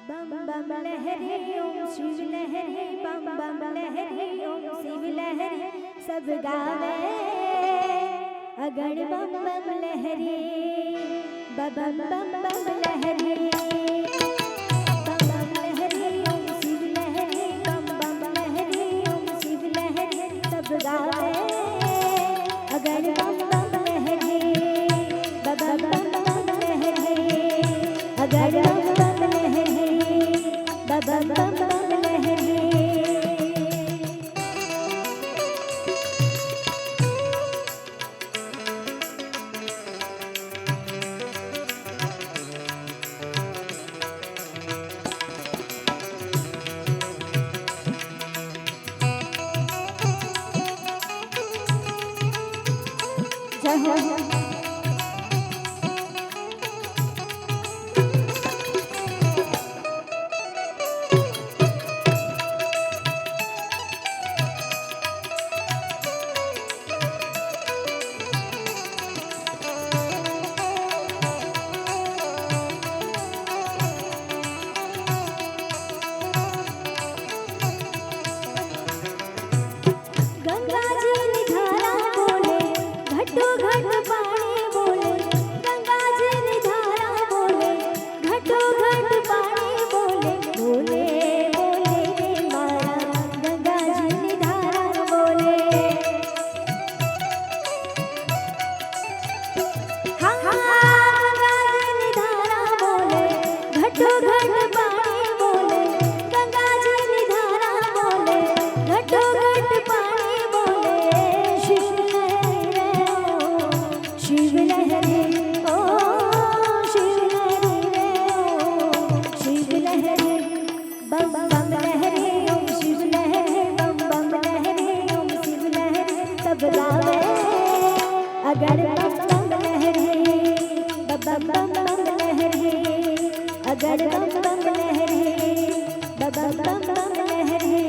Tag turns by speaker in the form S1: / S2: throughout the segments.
S1: बम बम लहरी ओम शिव लहरी, बम बम लहरी ओम शिव लहरी, सब गावे अगड़ बम बम लहरी, बम बम बम लहरी, बम बम लहरी ओम शिव लहरी, बम बम लहरी ओम शिव लहरी, सब गावे अगड़ बम बम लहरी, बम बम बम लहरी, अगड़ बम बम लहरी, बम बम बम लहरी। जय हो गंगा जी निधारा बोले, घटो घट पानी बोले, गंगा जी निधारा बोले, घटो घट पानी बोले, बोले बोले रे मारा गंगा जी निधारा बोले। हाँ गंगा जी निधारा बोले, घटो घट पानी बोले, गंगा जी निधारा बोले, घटो घट पानी बोले, शिव लहरी ओ शिव लहरी रे ओ शिव लहरी, बम बम लहरी ओम शिव लहरी, बम बम लहरी ओम शिव लहरी, सब गावे अगड़ बम बम लहरी, बम बम बम लहरी, अगड़ बम बम लहरी, बम बम बम लहरी।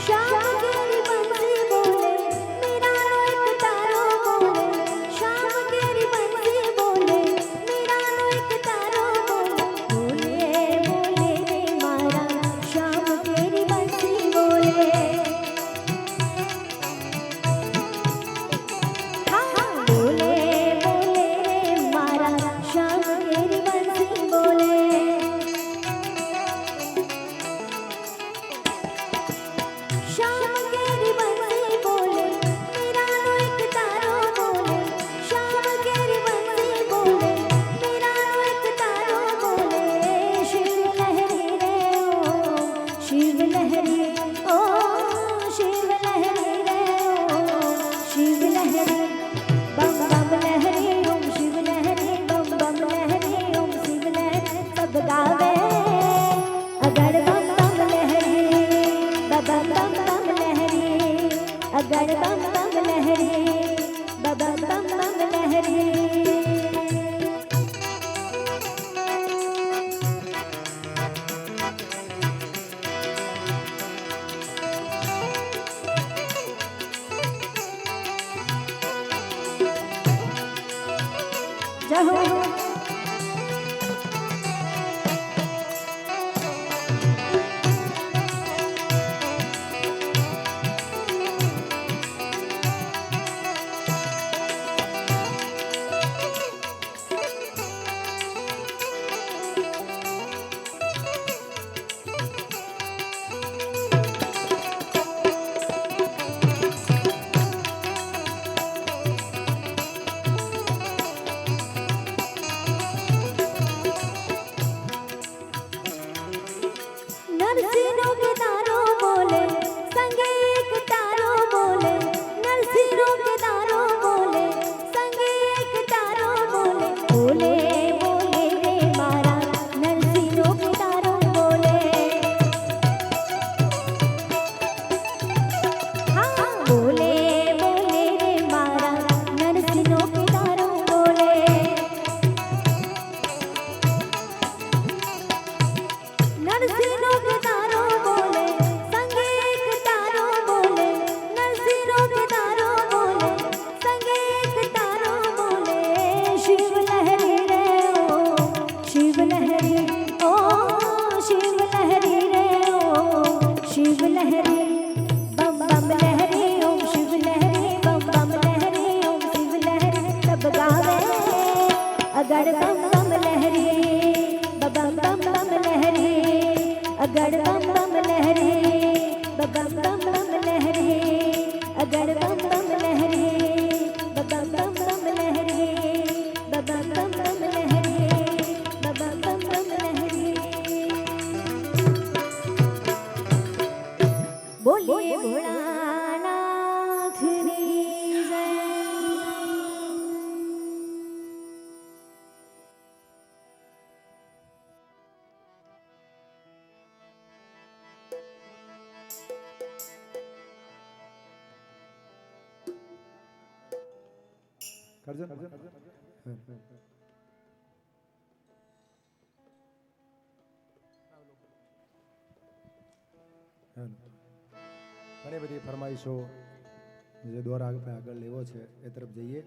S1: श्याम केरी बंसी बोले, मेरा एक तारो बोले, श्याम केरी बंसी बोले, मेरा एक तारो बोले, बोले बोले रे मारा श्याम केरी बंसी बोले। हाँ बोले बोले रे मारा श्याम केरी बंसी बोले। श्याम केरी बंसी बोले, मेरा एक तारो बोले, श्याम केरी बंसी बोले, मेरा एक तारो बोले, शिव लहरी रे ओ शिव लहरी ओ शिव लहरी रे ओ शिव लहरी, बम बम लहरी ओम शिव लहरी, बम बम लहरी ओम शिव लहरी, सब गावे अगड़ बम बम लहरी, बम बम बम लहरी, अगड़ बम बम लहरी, बम बम बम लहरी। जय हो शिव लहरी ओ शिव लहरी रे ओ शिव लहरी बम बम लहरी ओम शिव लहरी बम बम लहरी ओम शिव लहरी सब गावे अगड़ बम बम लहरी बम बम बम लहरी अगड़ बम बम लहरी बम बम बम लहरी अगड़ बम बम लहरी बम बम बम लहरी बम बम बम लहरी बम बम बम लहरी बोलिए भोलानाथ की जय।
S2: ઘણી બધી ફરમાઈશો જે દ્વારા આપણે આગળ લેવો છે એ તરફ જઈએ.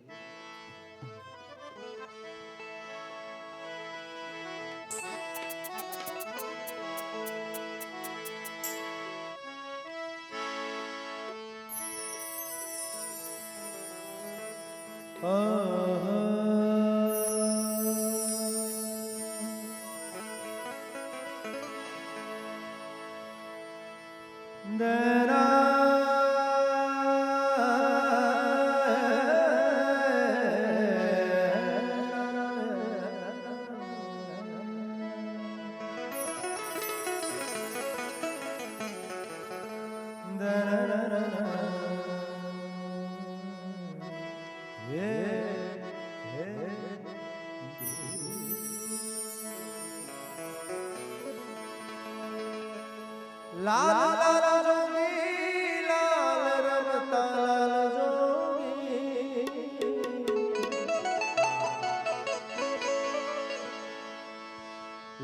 S2: લાલ લાલ જોગી લાલ રમતા લાલ જોગી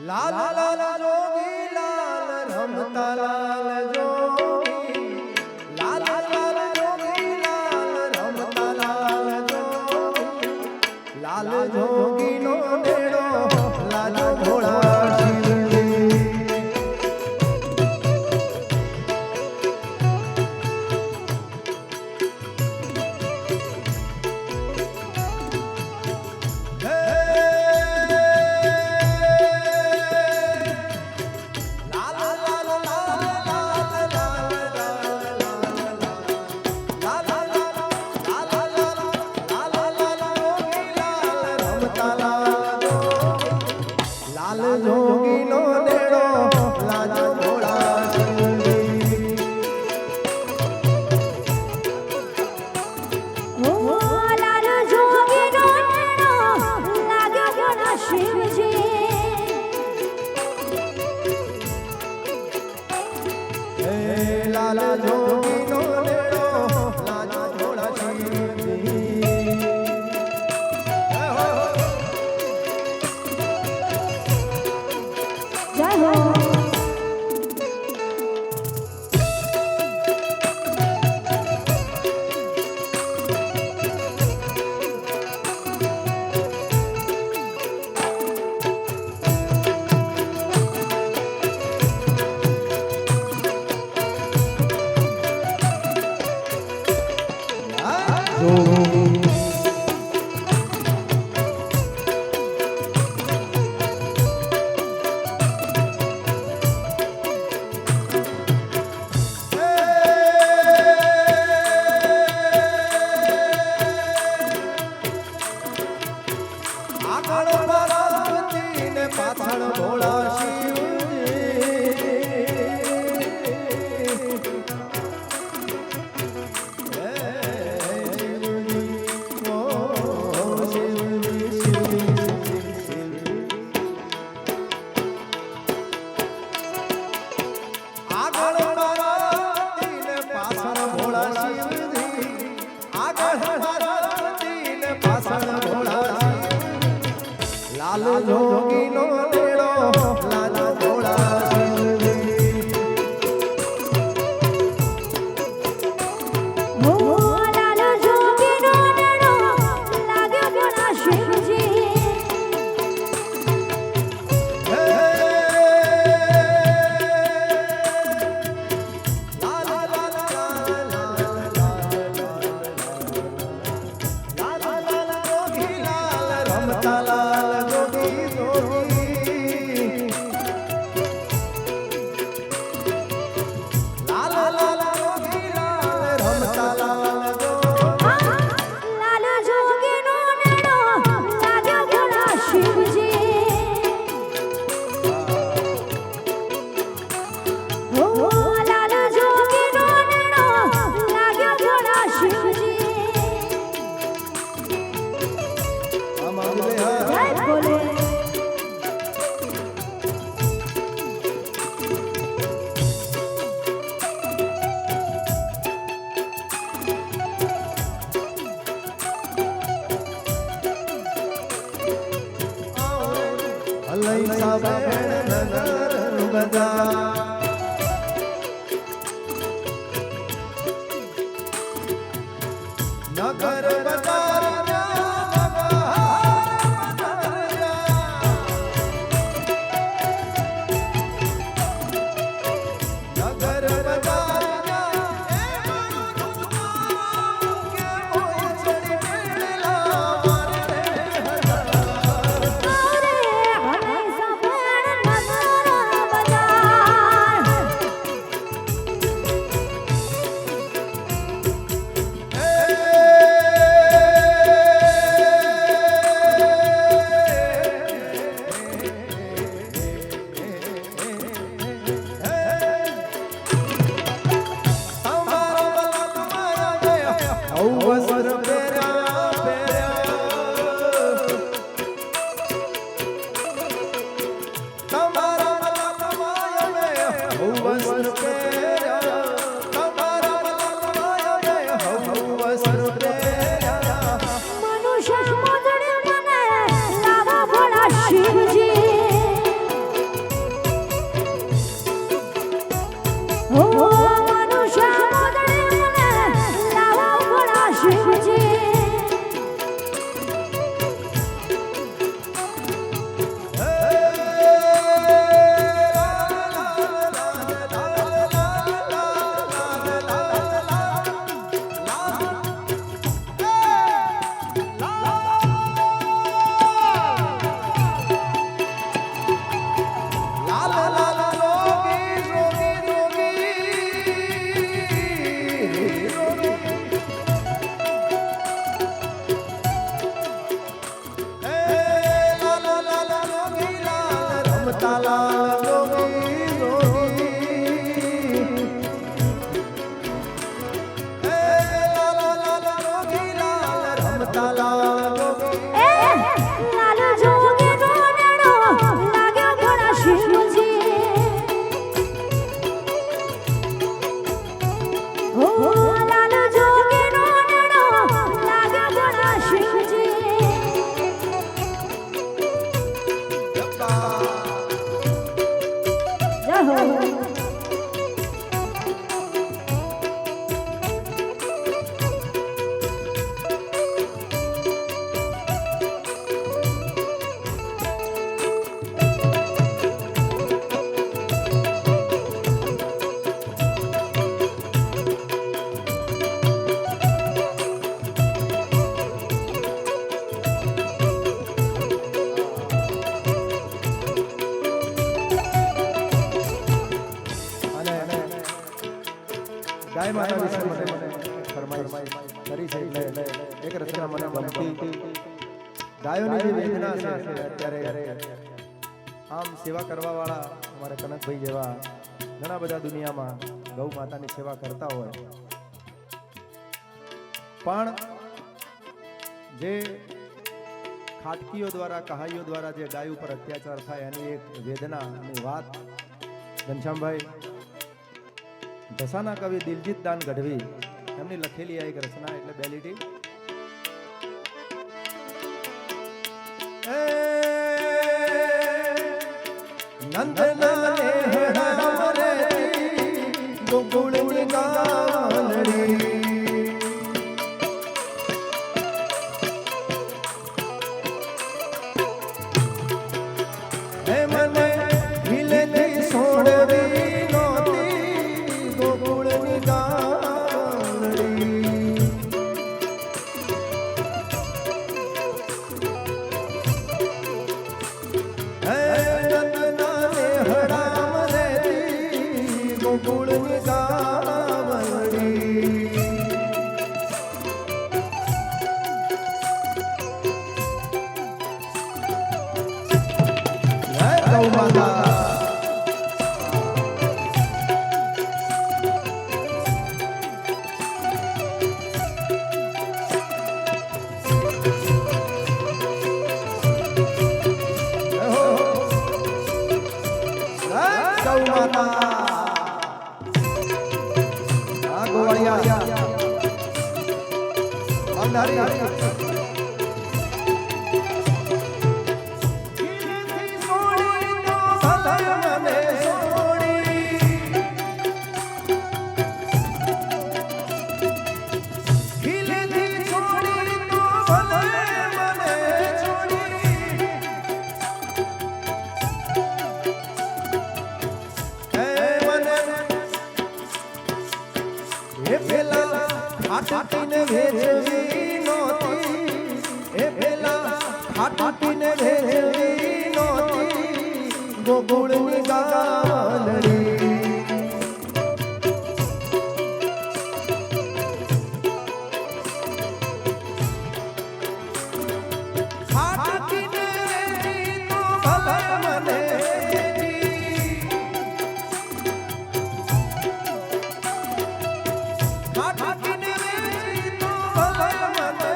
S2: લાલ લાલ જોગી લાલ રમતા લાલ જોગી લાલ લાલ જોગી લાલ રમતા લાલ જોગી લાલ જોગી નો મેળો લાજો ભોળા લાલ જોગી નો લેડો લાજો ભોળા શિવજી
S1: હો લાલ જોગી નો લેડો લાગ્યો ભોળા શિવજી
S3: અલૈસા બેન નગર બજાર નગર બજાર ગાય માતા વિશે મને ફરમાઈશ કરી છે એટલે એક રચના મને ગમતી ગાયોની જે વેદના છે અત્યારે આમ સેવા કરવા વાળા અમારે કનકભાઈ જેવા ઘણા બધા દુનિયામાં ગૌ માતાની સેવા કરતા હોય પણ જે ખાટકીઓ દ્વારા કહાઈઓ દ્વારા જે ગાય ઉપર અત્યાચાર થાય એની એક વેદનાની વાત ઘનશ્યામભાઈ દસાના કવિ દિલજીત દાન ગઢવી એમની લખેલી આ એક રચના એટલે બે લીટી નંદના હેડા રે ગોકુળની ગાલડી હે મને વિલેતી છોડવી ભલે મને છોડી ખીલેથી છોડી તું ભલે મને છોડી હે મને હે પેલા આટાટીને વેચવી નોતી હે પેલા આટાટીને વેચવી નોતી ગોકુળની ગાલડી આટાટીને વેચી તું ભલે મને આટાટીને વેચી તું ભલે મને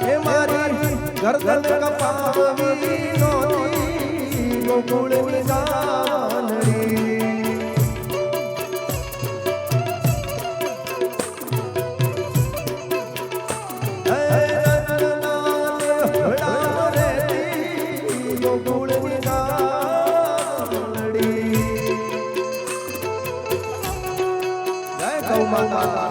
S3: હે મારી ગરદન કપાવી નોતી ગોકુળની ગાલડી હે રત્નાને હળા રેતી ગોકુળની ગાલડી જય ગૌ માતા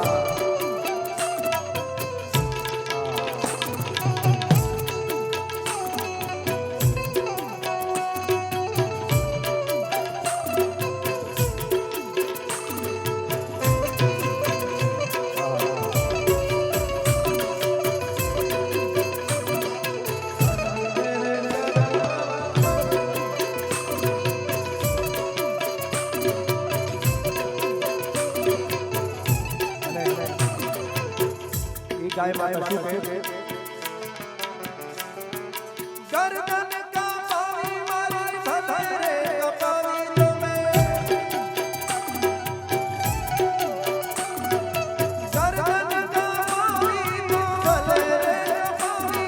S3: गाय माता શું કહે ગરદન કપાવી મારી ભલે કપાવી તમે ગરદન કપાવી તું ભલે કપાવી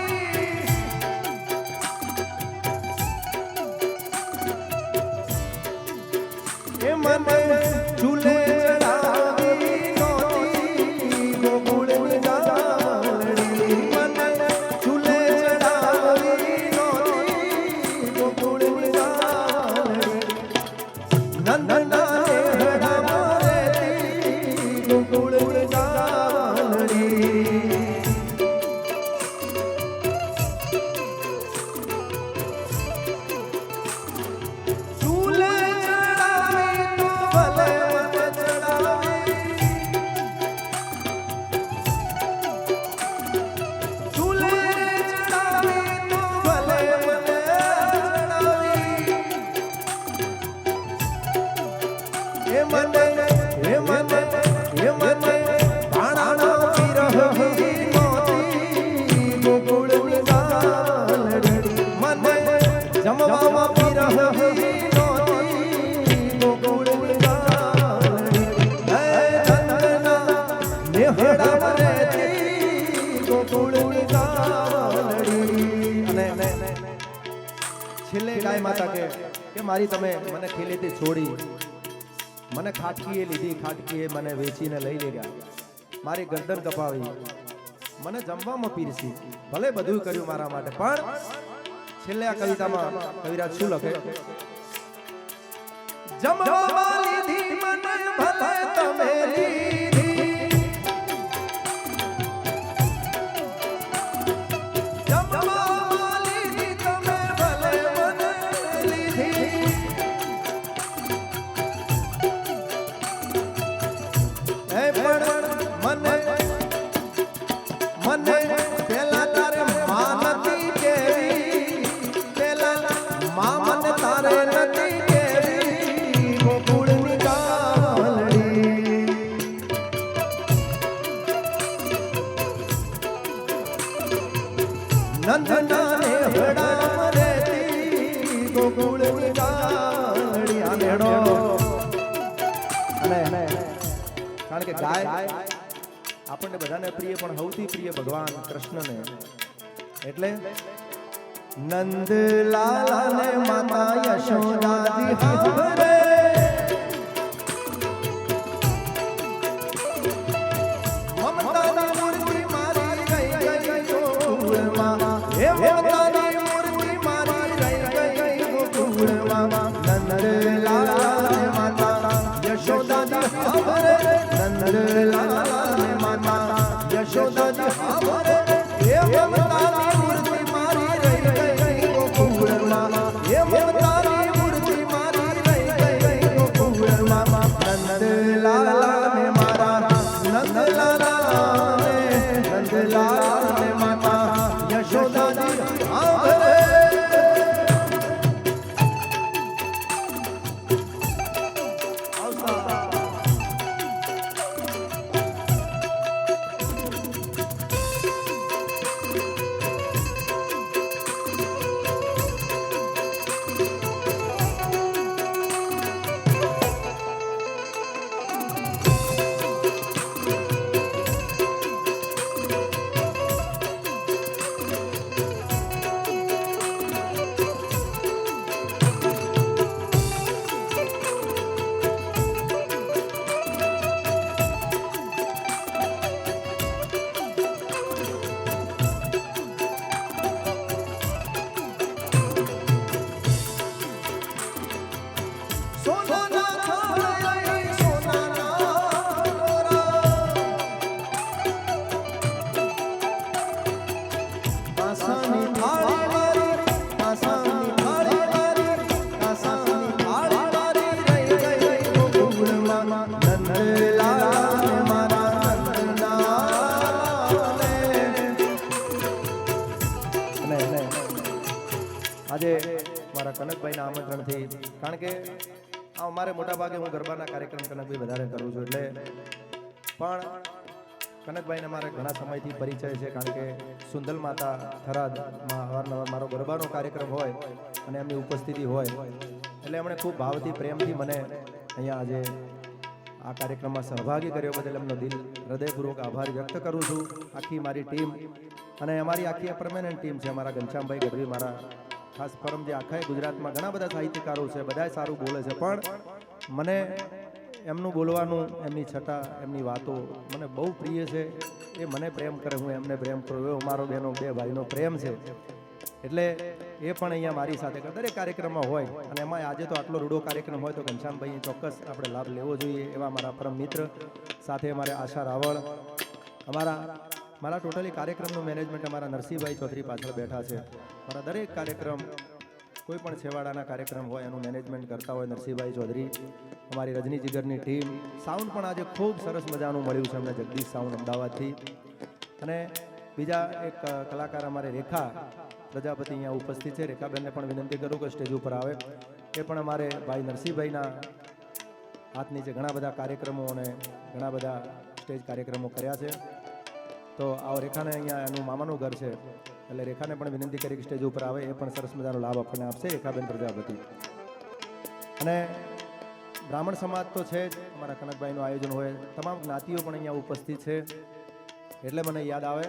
S3: એ મને ઝૂલે ચડાવી નોતી ગોકુળની ગાલડી મને ઝૂલે ચડાવી નોતી ગોકુળની ગાલડી નંદનાને હળા રેતી ગોકુળની ગાલડી ઝૂલે ચડાવી તું ભલે મને ચડાવી ઝૂલે ચડાવી તું ભલે મને ચડાવી હે મને હે મને હે મને ભાણાનો વિરહી નોતી ગોકુળની ગાલડી મને જમવામાં વિરહી નોતી ગોકુળની ગાલડી હે નંદના નેહડા રેતી ગોકુળની ગાલડી અને છેલ્લે ગાય માતા કે મારી તમે મને ખીલેથી છોડી મને ખાટકીએ લીધી ખાટકીએ મને વેચીને લઈ લઈ ગયા મારી ગરદન કપાવી મને જમવામાં પીરસી ભલે બધું કર્યું મારા માટે પણ છેલ્લે આ કવિતામાં કવિરાજ શું લખે જમવામાં લીધી મને ભલે તમે લીધી જમવામાં લીધી તમે ભલે મને લીધી હે પણ મને મને પેલા તારે માનતી કેવી પેલા મામન તારે નથી કેવી ગોકુળની ગાલડી નંદનાને હળા રેતી ગોકુળની ગાલડી આ નેડો અને કારણ કે ગાય આપણને બધાને પ્રિય પણ સૌથી પ્રિય ભગવાન કૃષ્ણને એટલે નંદલાલ ને માતા યશોદાજી હારે મમતાની મૂર્તિ મારી ગઈ ગઈ ગોકુળમાં હે મમતાની મૂર્તિ મારી રહી ગઈ ગોકુળમાં નંદલાલ માતા યશોદાજી હાવરે નંદલાલ માતા યશોદાજી હાવરે હે મમતાની મૂર્તિ મારી રહી ગઈ ગોકુળમાં હે મમતાની મૂર્તિ મારી રહી ગઈ ગોકુળમાં નંદલાલ ને મારા નંદલાલ ને માતા યશોદાજી હાવરે આજે મારા કનકભાઈના આમંત્રણથી, કારણ કે આ અમારે મોટા ભાગે હું ગરબાના કાર્યક્રમ કનકભાઈ વધારે કરું છું, એટલે પણ કનકભાઈને મારે ઘણા સમયથી પરિચય છે, કારણ કે સુંદલ માતા થરાદમાં અવારનવાર મારો ગરબાનો કાર્યક્રમ હોય અને એમની ઉપસ્થિતિ હોય એટલે એમણે ખૂબ ભાવથી પ્રેમથી મને અહીંયા આજે આ કાર્યક્રમમાં સહભાગી કર્યો બદલ એમનો દિલ હૃદયપૂર્વક આભાર વ્યક્ત કરું છું. આખી મારી ટીમ અને અમારી આખી પરમેનન્ટ ટીમ છે. અમારા ઘનશ્યામભાઈ ગઢવી, મારા ખાસ પરમ જે આખા ગુજરાતમાં ઘણા બધા સાહિત્યકારો છે, બધાય સારું બોલે છે, પણ મને એમનું બોલવાનું, એમની છટા, એમની વાતો મને બહુ પ્રિય છે. એ મને પ્રેમ કરે, હું એમને પ્રેમ કરું, એવો અમારો બેનો બે ભાઈનો પ્રેમ છે. એટલે એ પણ અહીંયા મારી સાથે દરેક કાર્યક્રમમાં હોય, અને એમાં આજે તો આટલો રૂડો કાર્યક્રમ હોય તો ઘનશ્યામભાઈ ચોક્કસ આપણે લાભ લેવો જોઈએ. એવા મારા પરમ મિત્ર સાથે અમારે આશા રાવળ, મારા ટોટલી કાર્યક્રમનું મેનેજમેન્ટ અમારા નરસિંહભાઈ ચૌધરી પાછળ બેઠા છે. મારા દરેક કાર્યક્રમ, કોઈ પણ છેવાડાના કાર્યક્રમ હોય એનું મેનેજમેન્ટ કરતા હોય નરસિંહભાઈ ચૌધરી. અમારી રજની જીગરની ટીમ. સાઉન્ડ પણ આજે ખૂબ સરસ મજાનું મળ્યું છે અમને, જગદીશ સાઉન્ડ અમદાવાદથી. અને બીજા એક કલાકાર અમારે રેખા પ્રજાપતિ અહીંયા ઉપસ્થિત છે. રેખાબેનને પણ વિનંતી કરું કે સ્ટેજ ઉપર આવે. એ પણ અમારે ભાઈ નરસિંહભાઈના હાથ નીચે ઘણા બધા કાર્યક્રમો અને ઘણા બધા સ્ટેજ કાર્યક્રમો કર્યા છે. તો આવો રેખાને અહીંયા એનું મામાનું ઘર છે, એટલે રેખાને પણ વિનંતી કરી કે સ્ટેજ ઉપર આવે. એ પણ સરસ મજાનો લાભ આપણને આપશે રેખાબેન પ્રજાપતિ. અને બ્રાહ્મણ સમાજ તો છે જ, અમારા કનકભાઈનું આયોજન હોય, તમામ જ્ઞાતિઓ પણ અહીંયા ઉપસ્થિત છે. એટલે મને યાદ આવે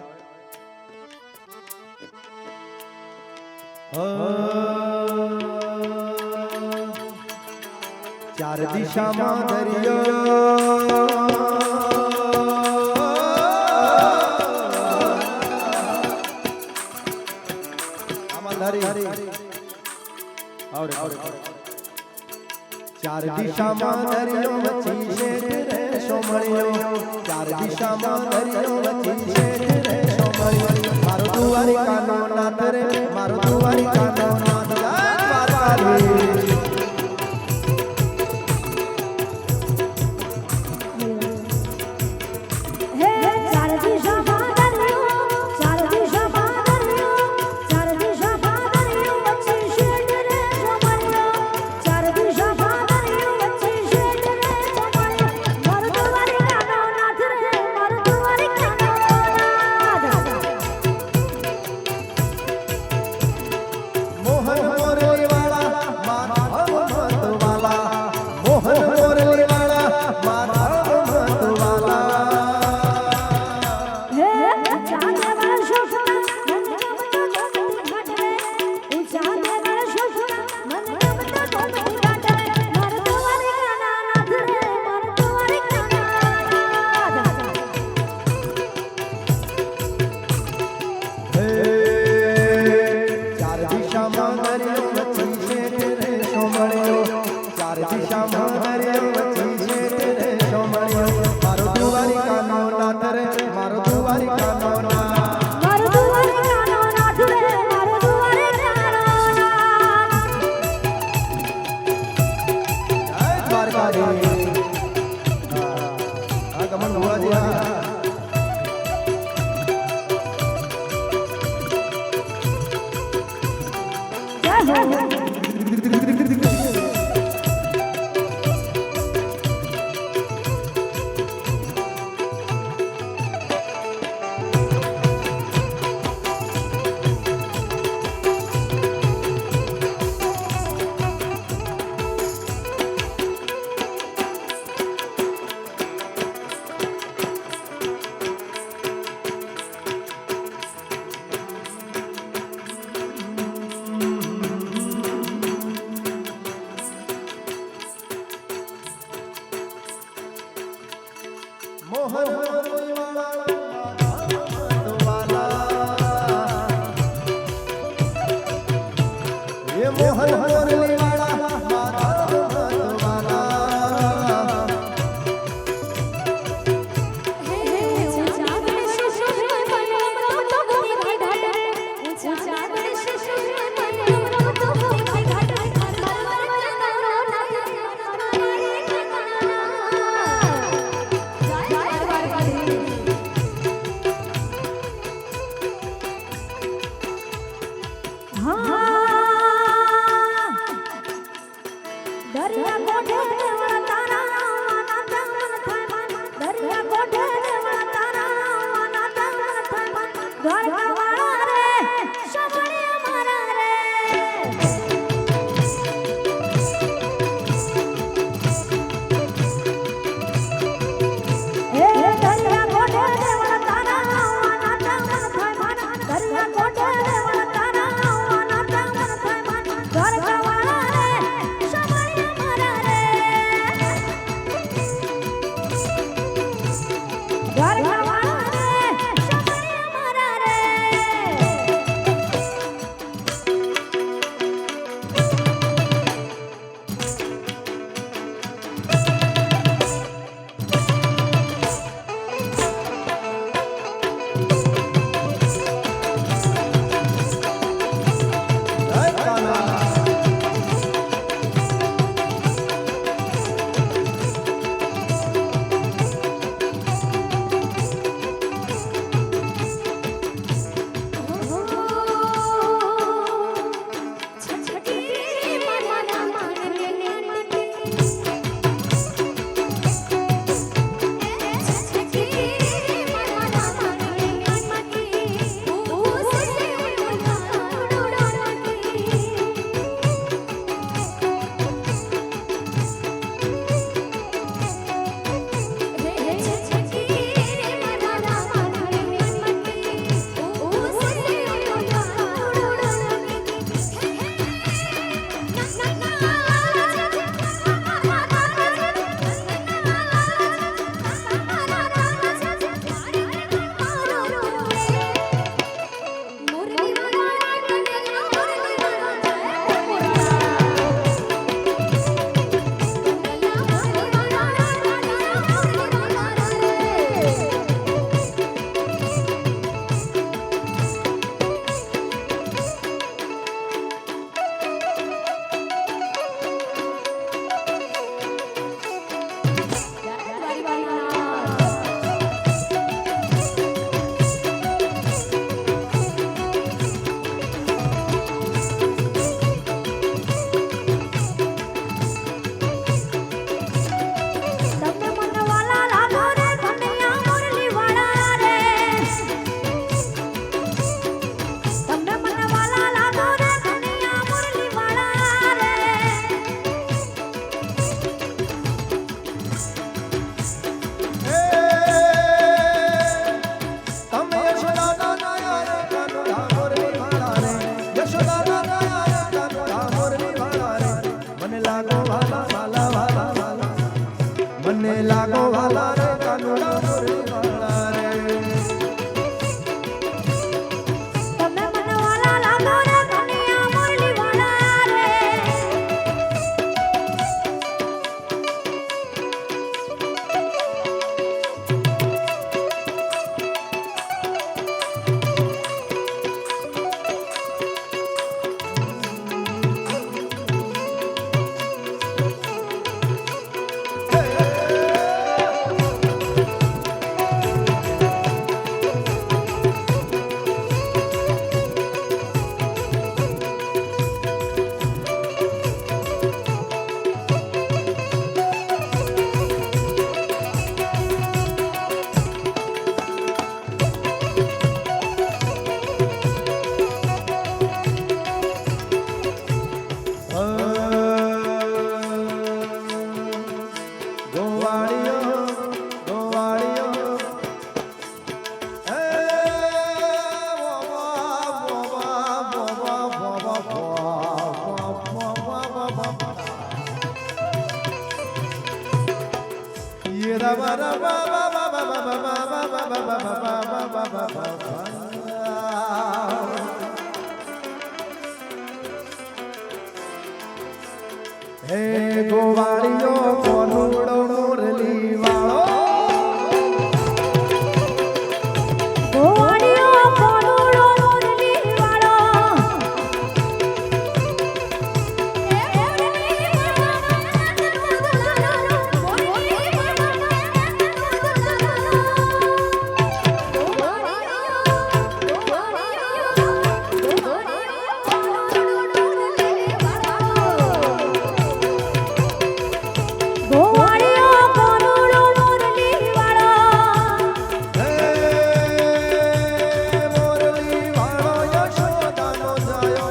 S3: ચાર દિશામાં દરિયો, ચાર દિશામાં દરિયો વચ્ચે શેઠ રે સોમળિયો, ચાર દિશામાં દરિયો વચ્ચે શેઠ રે સોમળિયો. મારો દ્વારિકાનો નાથ રે, મારો દ્વારિકાનો નાથ દ્વારકાધીશ. હે ગોવાળિયો કોનુડો મોરલી વાળો
S1: ગોવાળિયો કોનુડો મોરલી વાળો ગોવાળિયો કોનુડો મોરલી વાળો
S3: હે મોરલી વાળો યશોદાનો જાયો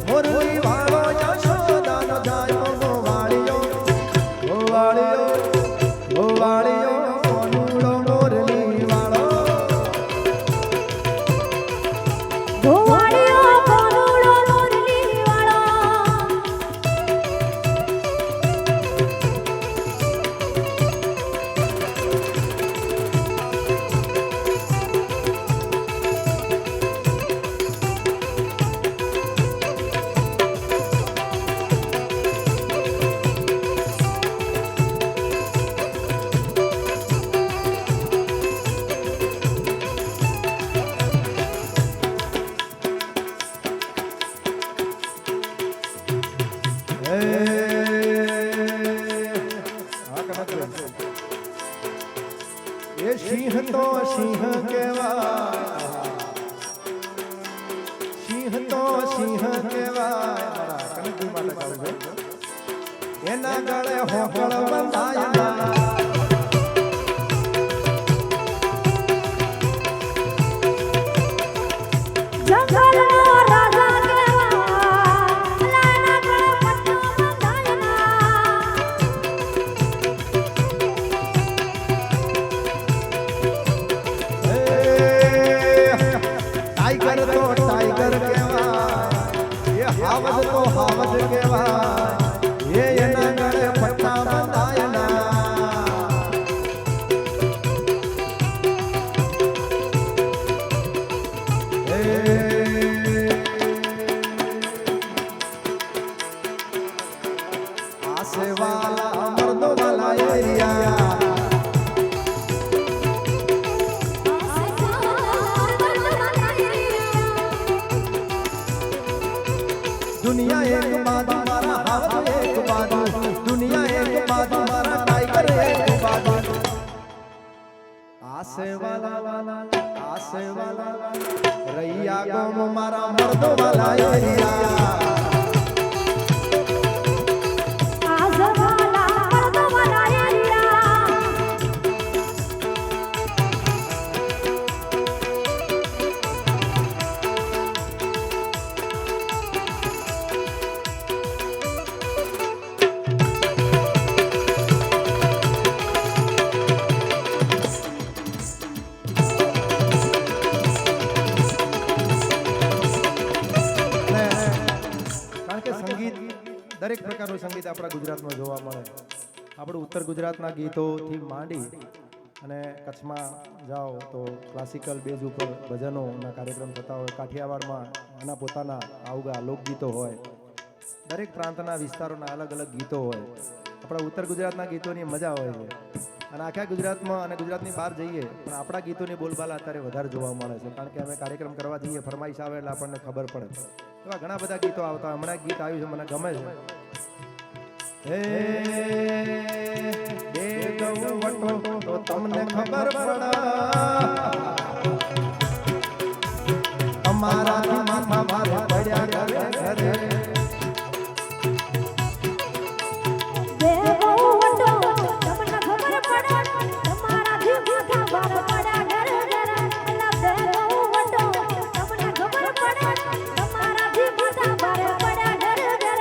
S3: મોરલી વાળો યશોદાનો જાયો ગોવાળિયો ગોવાળિયો ગોવાળિયો કોનુડો મોરલી વાળો
S1: ગોવાળિયો કોનુડો મોરલી વાળો
S3: એ સિંહ તો સિંહ કહેવાય સિંહ તો સિંહ કહેવાય કનકજી માટે ગાવું છે એના ગળે હોકળ બંધાયેલા
S1: જંગલનો રાજા કેવા લાના ગળે પટ્ટો બંધાયેલા
S3: ટાઈગર તો ટાઈગર કહેવાય એ હાવજ તો હાવજ કહેવાય એ એના ગળે પટ્ટા બંધાયેલા આસે વાલા મર્દો વાલા એરિયા दुनिया एक बाजू मारा हावज एक बाजू दुनिया एक बाजू मारा टाइगर एक बाजू आसे वाला रैया गाम मारा मर्दो वाला एरिया
S1: આઝવાલા મર્દવાલા એરિયા
S3: કારણ કે સંગીત દરેક પ્રકારનું સંગીત આપણા ગુજરાતમાં જોવા મળે આપણું ઉત્તર ગુજરાતના ગીતોથી માંડી અને કચ્છમાં જાઓ તો ક્લાસિકલ બેઝ ઉપર ભજનોના કાર્યક્રમ થતા હોય કાઠિયાવાડમાં એના પોતાના આવગા લોકગીતો હોય દરેક પ્રાંતના વિસ્તારોના અલગ અલગ ગીતો હોય આપણા ઉત્તર ગુજરાતના ગીતોની મજા હોય છે અને આખા ગુજરાતમાં અને ગુજરાતની બહાર જઈએ પણ આપણા ગીતોની બોલબાલા અત્યારે વધારે જોવા મળે છે કારણ કે અમે કાર્યક્રમ કરવા જઈએ ફરમાઈશ આવે એટલે આપણને ખબર પડે એવા ઘણા બધા ગીતો આવતા હમણાં એક ગીત આવ્યું છે મને ગમે છે હે ગૌ વટો તો તમને ખબર પડે અમારાથી માથા ભારે પડ્યા ઘરે ઘરે
S1: દેવો વટો તમને ખબર પડે તમારાથી માથા ભાર પડ્યા ઘર ઘર અલા દેવો વટો તમને ખબર પડે તમારાથી માથા ભાર પડ્યા ઘર ઘર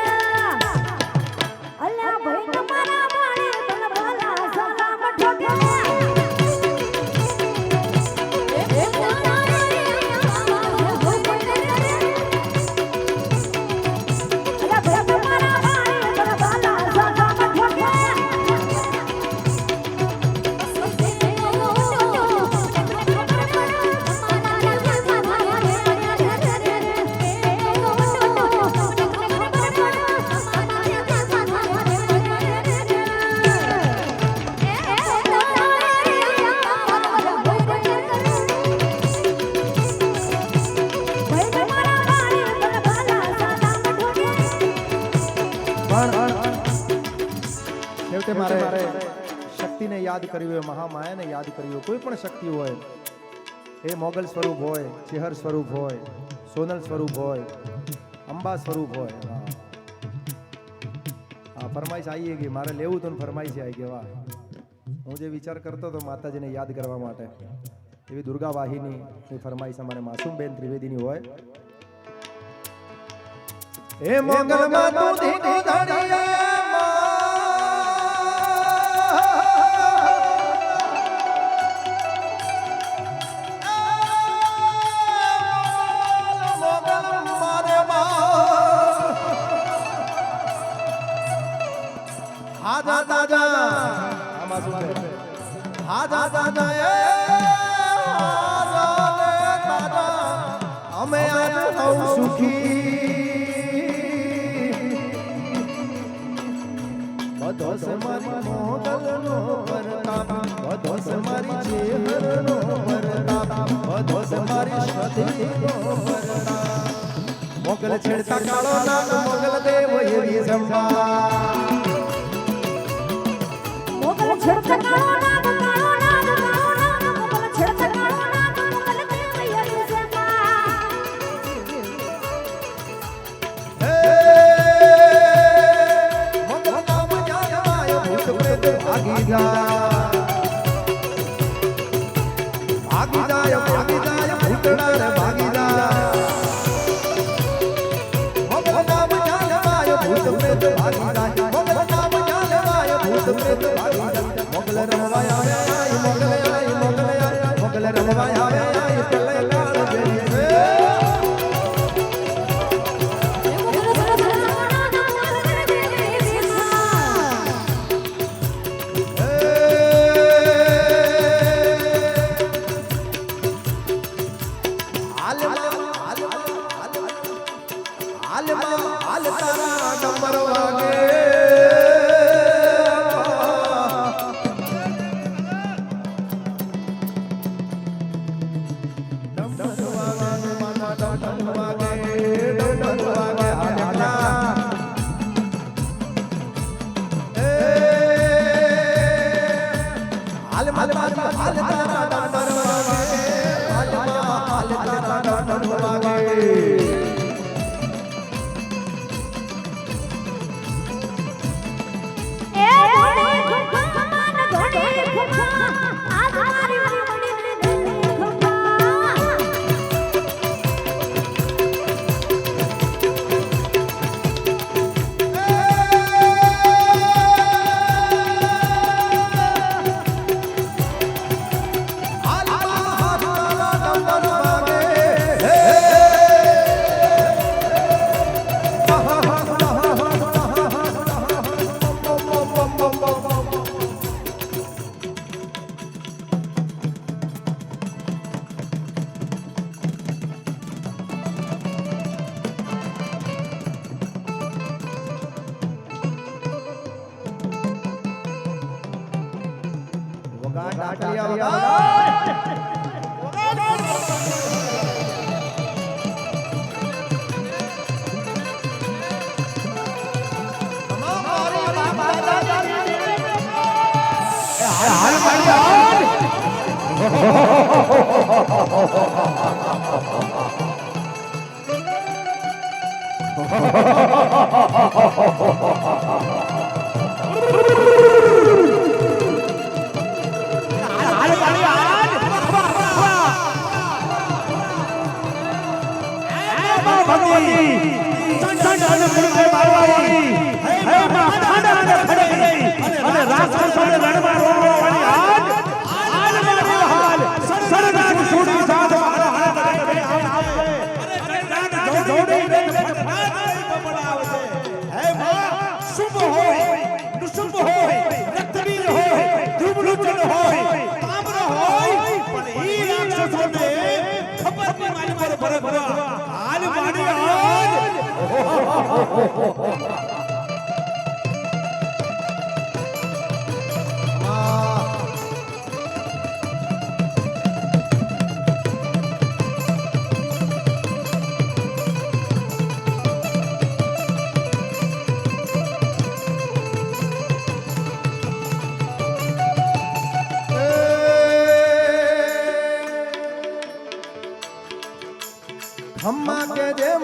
S1: અલા ભાઈ તમારા બાણે બલબલા સલામ ઠોકે એ તારા રે
S3: છેવટે મારે શક્તિને યાદ કરવી હોય, મહામાયાને યાદ કરવી હોય, કોઈ પણ શક્તિ હોય, એ મોગલ સ્વરૂપ હોય, ચેહર સ્વરૂપ હોય, સોનલ સ્વરૂપ હોય, અંબા સ્વરૂપ હોય. હા, ફરમાઈશ આવી ગઈ, મારે લેવું તો ફરમાઈશ આવી ગઈ. વાહ, હું જે વિચાર કરતો હતો માતાજીને યાદ કરવા માટે, એવી દુર્ગા વાહિની ફરમાઈશ અમારે માસુમબેન ત્રિવેદીની હોય. એ મોગલ માં તું ધીનો ધણિયા હાજા દાદા આમાં શું છે? હાજા દાદા એ હાજા દાદા અમે આજ સુખી બધો સે મારી મોગલનો પરતાપ, બધો સે મારી ચેહરનો પરતાપ, બધો સે મારી શ્રદ્ધેનો પરતાપ. મોગલ છેડતા કાળો નાગ મોગલ દેવ એવી સંભા,
S1: મોગલ છેડતા કાળો નાગ કાળો નાગ કાળો નાગ, મોગલ છેડતા કાળો નાગ મોગલ દેવ એવી સંભા.
S3: મોગલ નામ જાણવાય ભૂત પ્રેત ભાગી જાય, ભાગી જાય, ભાગી જાય, ભૂતડા રે ભાગી જાય. મોગલ નામ જાણવાય ભૂત પ્રેત ભાગી જાય, મોગલ નામ જાણવાય ભૂત પ્રેત ભાગી જાય. મોગલ રમવાય આવે આય, મોગલ આય, મોગલ આય, મોગલ રમવાય આવે આય, પેલે કાળ જેવી છે.
S1: મોગલ છેડતા કાળો નાગ મોગલ દેવ એવી સંભા.
S3: હાલ તારા ડમર વાગે, ડમર વાગે માના ડમર વાગે, ડમર વાગે હાલા. હાલ તારા ડમર વાગે, હાલ તારા ડમર વાગે.
S1: એ ઘોડી ખુમા માન ઘોડી ખુમા, આજ મારી મડી ઘોડી ખુમા.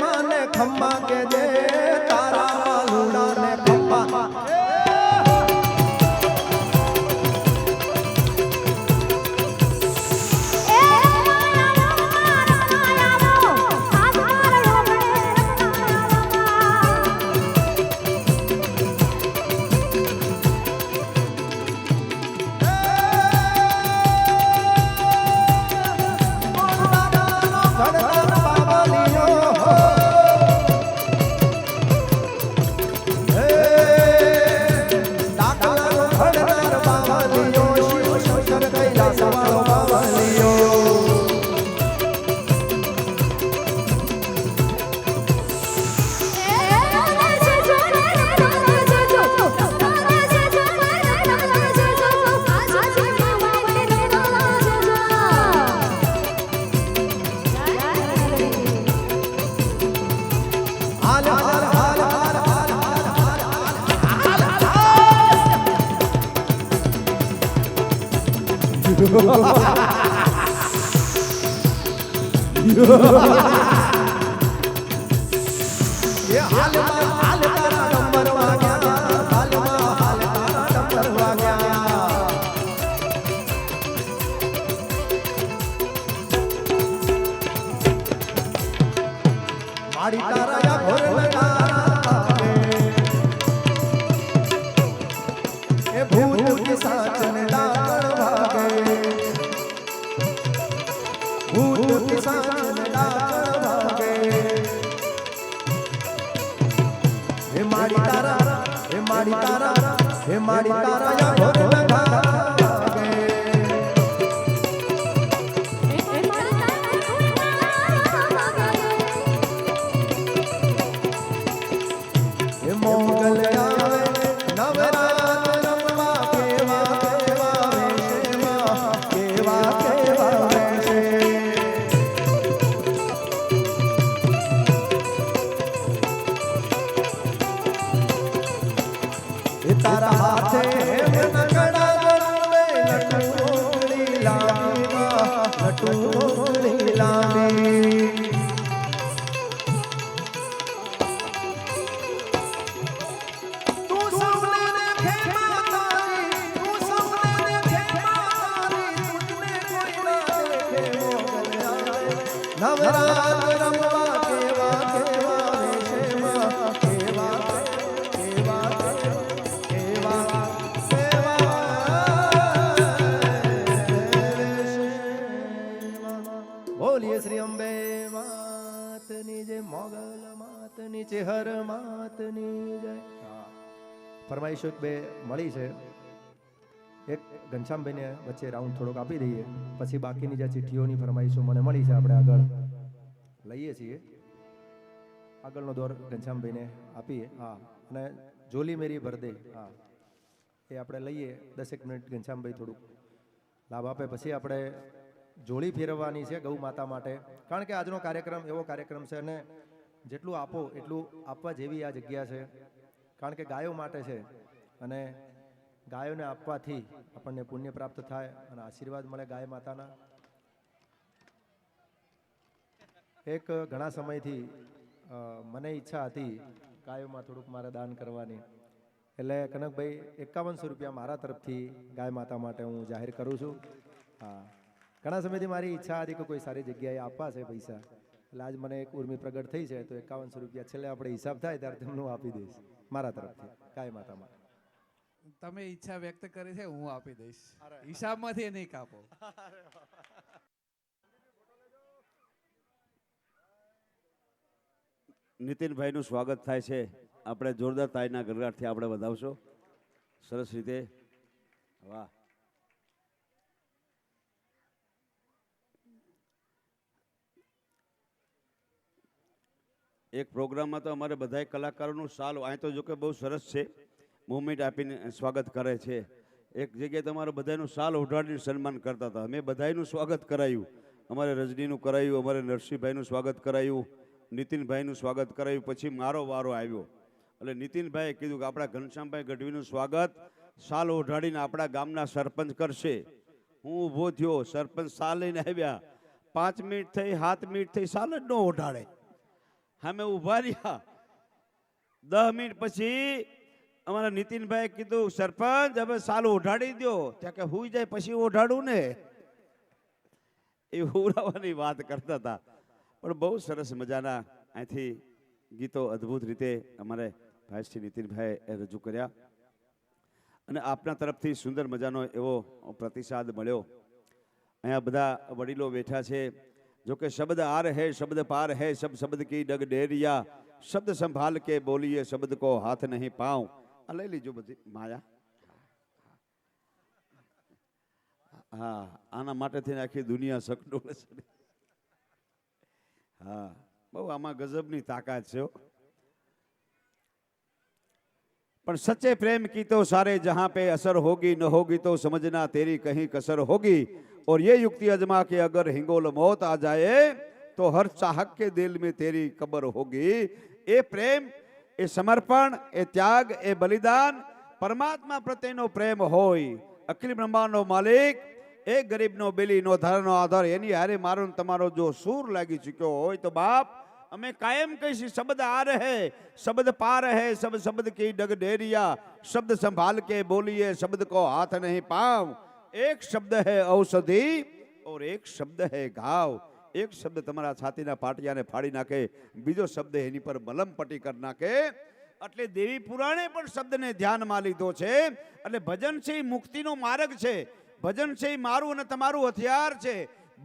S3: માને ખમ્મા કે જે તારા વાલુડા ને ખમ્મા બોલીએ શ્રી અંબે માતની જય, મોગલ માતની ચેહર માતની જય. ફરમાઈશો એક બે મળી છે. એક ઘનશ્યામભાઈને વચ્ચે રાઉન્ડ થોડોક આપી દઈએ, પછી બાકીની જે ચિઠ્ઠીઓની ફરમાઈશો મને મળી છે આપણે આગળ લઈએ છીએ. આગળનો દોર ઘનશ્યામભાઈને આપીએ. હા, અને જોલી મેરી ભરદે, હા એ આપણે લઈએ. 10 મિનિટ ઘનશ્યામભાઈ થોડુંક લાભ આપે, પછી આપણે જોડી ફેરવવાની છે ગૌ માતા માટે. કારણ કે આજનો કાર્યક્રમ એવો કાર્યક્રમ છે અને જેટલું આપો એટલું આપવા જેવી આ જગ્યા છે. કારણ કે ગાયો માટે છે અને ગાયોને આપવાથી આપણને પુણ્ય પ્રાપ્ત થાય અને આશીર્વાદ મળે ગાય માતાના. એક ઘણા સમયથી મને ઈચ્છા હતી ગાયોમાં થોડુંક મારે દાન કરવાની, એટલે કનકભાઈ 5100 રૂપિયા મારા તરફથી ગાય માતા માટે હું જાહેર કરું છું. હા, ઘણા સમયથી મારી ઈચ્છા હતી કે કોઈ સારી જગ્યાએ આપવા છે પૈસા, એટલે આજ મને એક ઉર્મી પ્રગટ થઈ છે તો 5100 રૂપિયા છેલ્લે આપણે હિસાબ થાય ત્યારે તેમનું આપી દઈશ મારા તરફથી ગાય માતા માટે.
S4: તમે ઈચ્છા વ્યક્ત કરી છે, હું આપી દઈશ. હિસાબમાંથી નહીં કાપો.
S5: નીતિનભાઈનું સ્વાગત થાય છે. આપણે જોરદાર તાળીના ગરગાટથી આપણે વધાવશો સરસ રીતે. વાહ. એક પ્રોગ્રામમાં તો અમારે બધાય કલાકારોનું સાલ અહીં તો જો કે બહુ સરસ છે, મુવમેન્ટ આપીને સ્વાગત કરે છે. એક જગ્યાએ તમારે બધાનું સાલ ઓઢાડીને સન્માન કરતા હતા. અમે બધાનું સ્વાગત કરાયું. અમારે રજનીનું કરાયું, અમારે નરસિંહભાઈનું સ્વાગત કરાયું, નીતિનભાઈનું સ્વાગત કરાયું. પછી મારો વારો આવ્યો એટલે નીતિનભાઈએ કીધું કે આપણા ઘનશ્યામભાઈ ગઢવીનું સ્વાગત સાલ ઓઢાડીને આપણા ગામના સરપંચ કરશે. હું ઊભો થયો, સરપંચ સાલ લઈને આવ્યા. 5 મિનિટ થઈ, 7 મિનિટ થઈ, સાલ જ ન ઓઢાડે. સામે ઊભા રહ્યા. 10 મિનિટ પછી અમારા નીતિનભાઈ કીધું, સરપંચ હવે સાલું ઓઢાડી દો. ત્યાં કે હુઈ જાય પછી ઓઢાડું ને, એ ઉડાવવાની વાત કરતા હતા. પણ બહુ સરસ મજાના અહીંથી ગીતો અદ્ભુત રીતે અમારે ભાઈ શ્રી નીતિનભાઈ રજૂ કર્યા અને આપના તરફથી સુંદર મજાનો એવો પ્રતિસાદ મળ્યો. અહીંયા બધા વડીલો બેઠા છે. જો કે શબ્દ આર હૈ શબ્દ પાર હૈ સબ શબ્દ કી ડગ ડેરિયા, શબ્દ સંભાલ કે બોલીએ શબ્દ કો હાથ નહીં પાઉં. આ લઈ લીજો બધી માયા. હા, આના માટે થઈને આખી દુનિયા સકડોળે છે. હા, બહુ આમાં ગજબની તાકાત છે. પણ સच्चे प्रेम की तो सारे जहां पे असर होगी न होगी तो समझना तेरी कहीं कसर होगी. और ये युक्ति अजमा के अगर हिंगोल मौत आ जाए तो हर चाहक के दिल में तेरी कब्र होगी. એ પ્રેમ, એ સમર્પણ, એ ત્યાગ, એ બલિદાન પરમાત્મા પ્રત્યેનો પ્રેમ હોય. અખિલ બ્રહ્માંડનો માલિક, એ ગરીબનો બેલીનો ધરનો આધાર, એની હારે મારો તમારો જો સૂર લાગી ચૂક્યો હોય તો બાપ અમે કાયમ કહીશું, શબ્દ આ રહે શબ્દ પાર હે સબ શબ્દ કી ડગ ડેરિયા, શબ્દ સંભાલ કે બોલીએ શબ્દ કો હાથ નહીં પાવ. એક શબ્દ હે ઔષધિ और एक शब्द है घाव. एक शब्द તમારા છાતીના પાટિયાને ફાડી નાખે, બીજો શબ્દ એની પર મલમ પટ્ટી કરી નાખે. એટલે દેવી પુરાણે પણ શબ્દને ધ્યાનમાં લીધો છે. એટલે ભજન છે એ મુક્તિનો માર્ગ છે. ભજન છે એ મારું અને તમારું હથિયાર છે.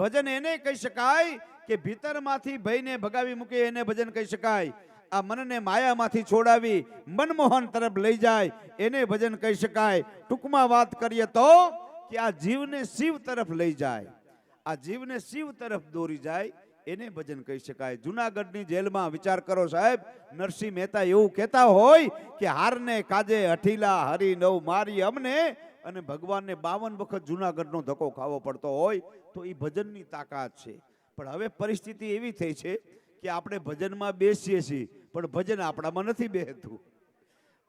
S5: ભજન એને કહી શકાય કે ભીતરમાંથી ભયને ભગાવી મૂકે, એને ભજન કહી શકાય. આ મનને માયામાંથી છોડાવી મનમોહન તરફ લઈ જાય, એને ભજન કહી શકાય. ટૂંકમાં વાત કરીએ તો કે આ જીવને શિવ તરફ લઈ જાય, આ જીવને શિવ તરફ દોરી જાય, એને ભજન કહી શકાય. જુનાગઢની જેલમાં વિચાર કરો સાહેબ, નરસિંહ મહેતા એવું કહેતા હોય કે હારને કાજે હઠીલા હરી નવ મારી અમને, અને ભગવાનને 52 વખત જુનાગઢનો ધક્કો ખાવો પડતો હોય તો એ ભજનની તાકાત છે. પણ હવે પરિસ્થિતિ એવી થઈ છે કે આપણે ભજનમાં બેસીએ છીએ પણ ભજન આપણામાં નથી બેસતું.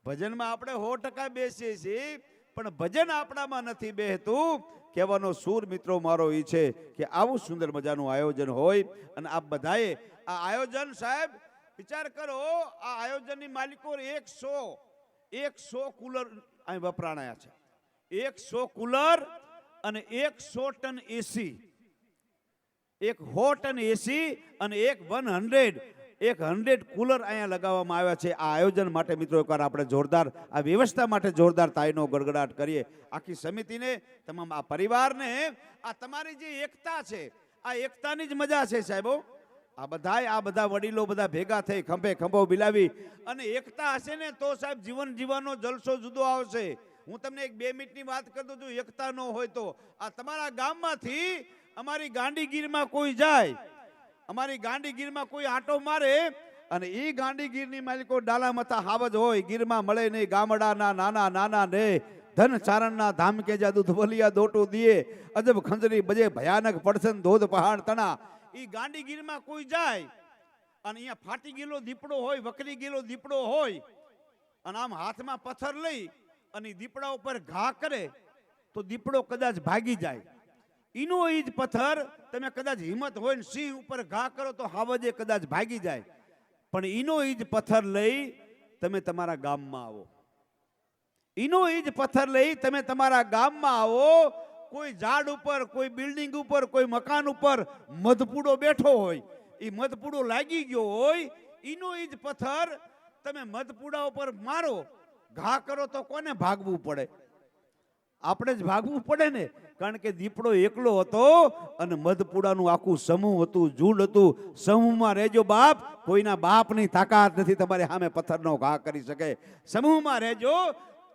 S5: ભજનમાં આપણે 100% બેસીએ છીએ પણ ભજન આપણામાં નથી બેસતું. કહેવાનો સૂર મિત્રો મારો એ છે કે આવું સુંદર મજાનું આયોજન હોય. અને આપ બધાએ આ આયોજન સાહેબ વિચાર કરો, આ આયોજનની માલિકો 100 કુલર અહીં વપરાણાયા છે. 100 કુલર અને 100 ટન એસી, 100 ટન એસી અને 100 કુલર અહીંયા લગાવવામાં આવ્યા છે આ આયોજન માટે. મિત્રો એકવાર આપણે જોરદાર આ વ્યવસ્થા માટે જોરદાર તાળીનો ગડગડાટ કરીએ. આખી સમિતિને, તમામ આ પરિવારને, આ તમારી જે એકતા છે આ એકતાની જ મજા છે સાહેબો. આ બધા વડીલો બધા ભેગા થઈ ખંભે ખંભો બિલાવી અને એકતા હશે ને તો સાહેબ જીવન જીવવાનો જલસો જુદો આવશે. હું તમને 1-2 મિનિટની વાત કરતો છું. એકતા ન હોય તો આ તમારા ગામમાંથી અમારી ગાંડીગીરમાં કોઈ જાય, અમારી ગાંડીગીરમાં કોઈ આંટો મારે અને એ ગાંડીગીરની માલિકો ડાલા મથા હાવજ હોય, ગીરમાં મળે નહીં ગામડાના નાના નાના ને ધન ચારણના ધામ કે જા દૂધ વલિયા દોટો દિયે, અજબ ખંજરી બજે ભયાનક પડસન ધોધ પહાડ તણા. એ ગાંડીગીરમાં કોઈ જાય અને અહીંયા ફાટી ગયેલો દીપડો હોય, વકરી ગયેલો દીપડો હોય અને આમ હાથમાં પથ્થર લઈ અને દીપડા ઉપર ઘા કરે તો દીપડો કદાચ ભાગી જાય. ઈનો ઈ જ પથ્થર તમે કદાચ હિંમત હોય ને સિંહ ઉપર ઘા કરો તો હાવજે કદાચ ભાગી જાય. પણ ઈનો ઈ જ પથ્થર લઈ તમે તમારા ગામમાં આવો, ઈનો ઈ જ પથ્થર લઈ તમે તમારા ગામમાં આવો. કોઈ ઝાડ ઉપર, કોઈ બિલ્ડિંગ ઉપર, કોઈ મકાન ઉપર મધપૂડો બેઠો હોય, એ મધપૂડો લાગી ગયો હોય, ઈનો ઈ જ પથ્થર તમે મધપૂડા ઉપર મારો, ઘા કરો તો કોને ભાગવું પડે? આપણે જ ભાગવું પડે ને. કારણ કે દીપડો એકલો હતો અને મધપુડાનું આખું સમૂહ હતું, ઝુંડ હતું. સમૂહમાં રહેજો બાપ, કોઈના બાપની તાકાત નથી તમારી સામે પથ્થરનો ઘા કરી શકે. સમૂહમાં રહેજો,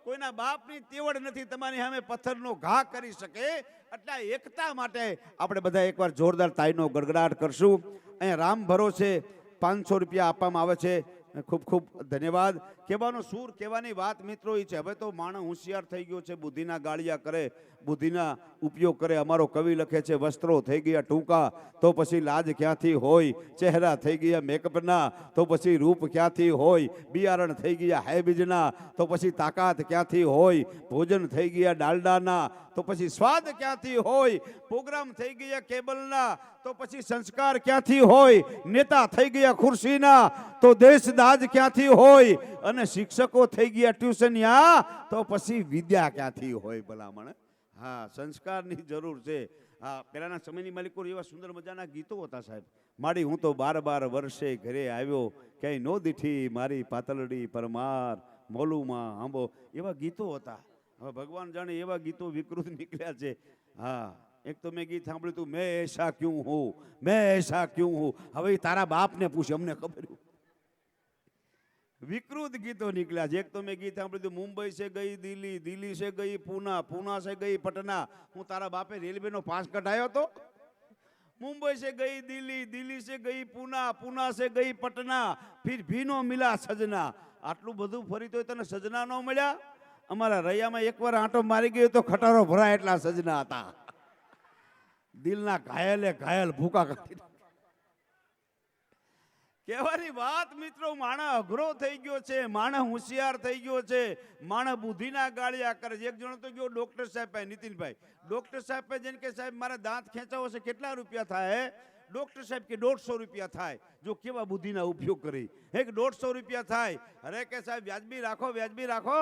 S5: કોઈના બાપની તેવડ નથી તમારી સામે પથ્થરનો ઘા કરી શકે. એટલે એકતા માટે આપણે બધા એકવાર જોરદાર તાળીનો ગડગડાટ કરશું. અહીંયા રામ ભરોસે 500 રૂપિયા આપવામાં આવે છે. ખૂબ ખૂબ ધન્યવાદ. કહેવાનો સૂર, કહેવાની વાત મિત્રો એ છે, હવે તો માણસ હોશિયાર થઈ ગયો છે, બુદ્ધિના ગાળિયા કરે, બુદ્ધિના ઉપયોગ કરે. અમારો કવિ લખે છે, વસ્ત્રો થઈ ગયા ટૂંકા તો પછી લાજ ક્યાંથી હોય, ચહેરા થઈ ગયા મેકઅપના તો પછી રૂપ ક્યાંથી હોય, બિયારણ થઈ ગયા હાઈબીજના તો પછી તાકાત ક્યાંથી હોય, ભોજન થઈ ગયા ડાલડાના તો પછી સ્વાદ ક્યાંથી હોય, પ્રોગ્રામ થઈ ગયા કેબલના તો તો પછી સંસ્કાર ક્યાંથી હોય? નેતા થઈ ગયા ખુરશીના તો દેશ દાજ ક્યાંથી હોય? અને શિક્ષકો થઈ ગયા ટ્યુશનિયા તો પછી વિદ્યા ક્યાંથી હોય ભલામણ? હા, સંસ્કારની જરૂર છે. હા, પહેલાના સમયની માલિકો એવા સુંદર મજાના ગીતો હતા સાહેબ. માડી હું તો 12 વર્ષે ઘરે આવ્યો, ક્યાંય નો દીઠી મારી પાતળડી પરમાર, મોલુમાં આંબો, એવા ગીતો હતા. હવે ભગવાન જાણે એવા ગીતો વિકૃત નીકળ્યા છે. હા, એક તો મેં ગીત સાંભળ્યું હતું, મેં એસા ક્યું હું, મેં એસા ક્યું હું. હવે ઈ તારા બાપને પૂછે, અમને ખબર. વિકૃત ગીતો નીકળ્યા છે. એક તો મેં ગીત સાંભળ્યું હતું, મુંબઈ સે ગઈ દિલ્હી, દિલ્હી સે ગઈ પૂના, પૂના સે ગઈ પટના. હું તારા બાપે રેલવેનો પાસ કઢાયો તો? मुंबई से गई दिल्ली, दिल्ली से गई पूना, पूना से गई पटना, फिर भी नो मिला सजना. આટલું બધું ફરી તોય તને સજના નો મળ્યા? અમારા રૈયામાં એકવાર આંટો મારી ગયો તો ખટારો ભરાય એટલા સજના હતા. દિલના ઘાયલે ઘાયલ ભૂકા કાઢી. કહેવાની વાત મિત્રો, માણસ અઘરો થઈ ગયો છે, માણસ હોશિયાર થઈ ગયો છે, માણસ બુદ્ધિના ગાળિયા કરે છે. એક જણો તો ગયો ડોક્ટર સાહેબ પાસે, નીતિનભાઈ ડોક્ટર સાહેબ પાસે જઈને કે સાહેબ મારા દાંત ખેંચાવો છે, કેટલા રૂપિયા થાય? ડોક્ટર સાહેબ કે 150 રૂપિયા થાય. જો કેવા બુદ્ધિના ઉપયોગ કરી. એક 150 રૂપિયા થાય. અરે કે સાહેબ વ્યાજબી રાખો, વ્યાજબી રાખો,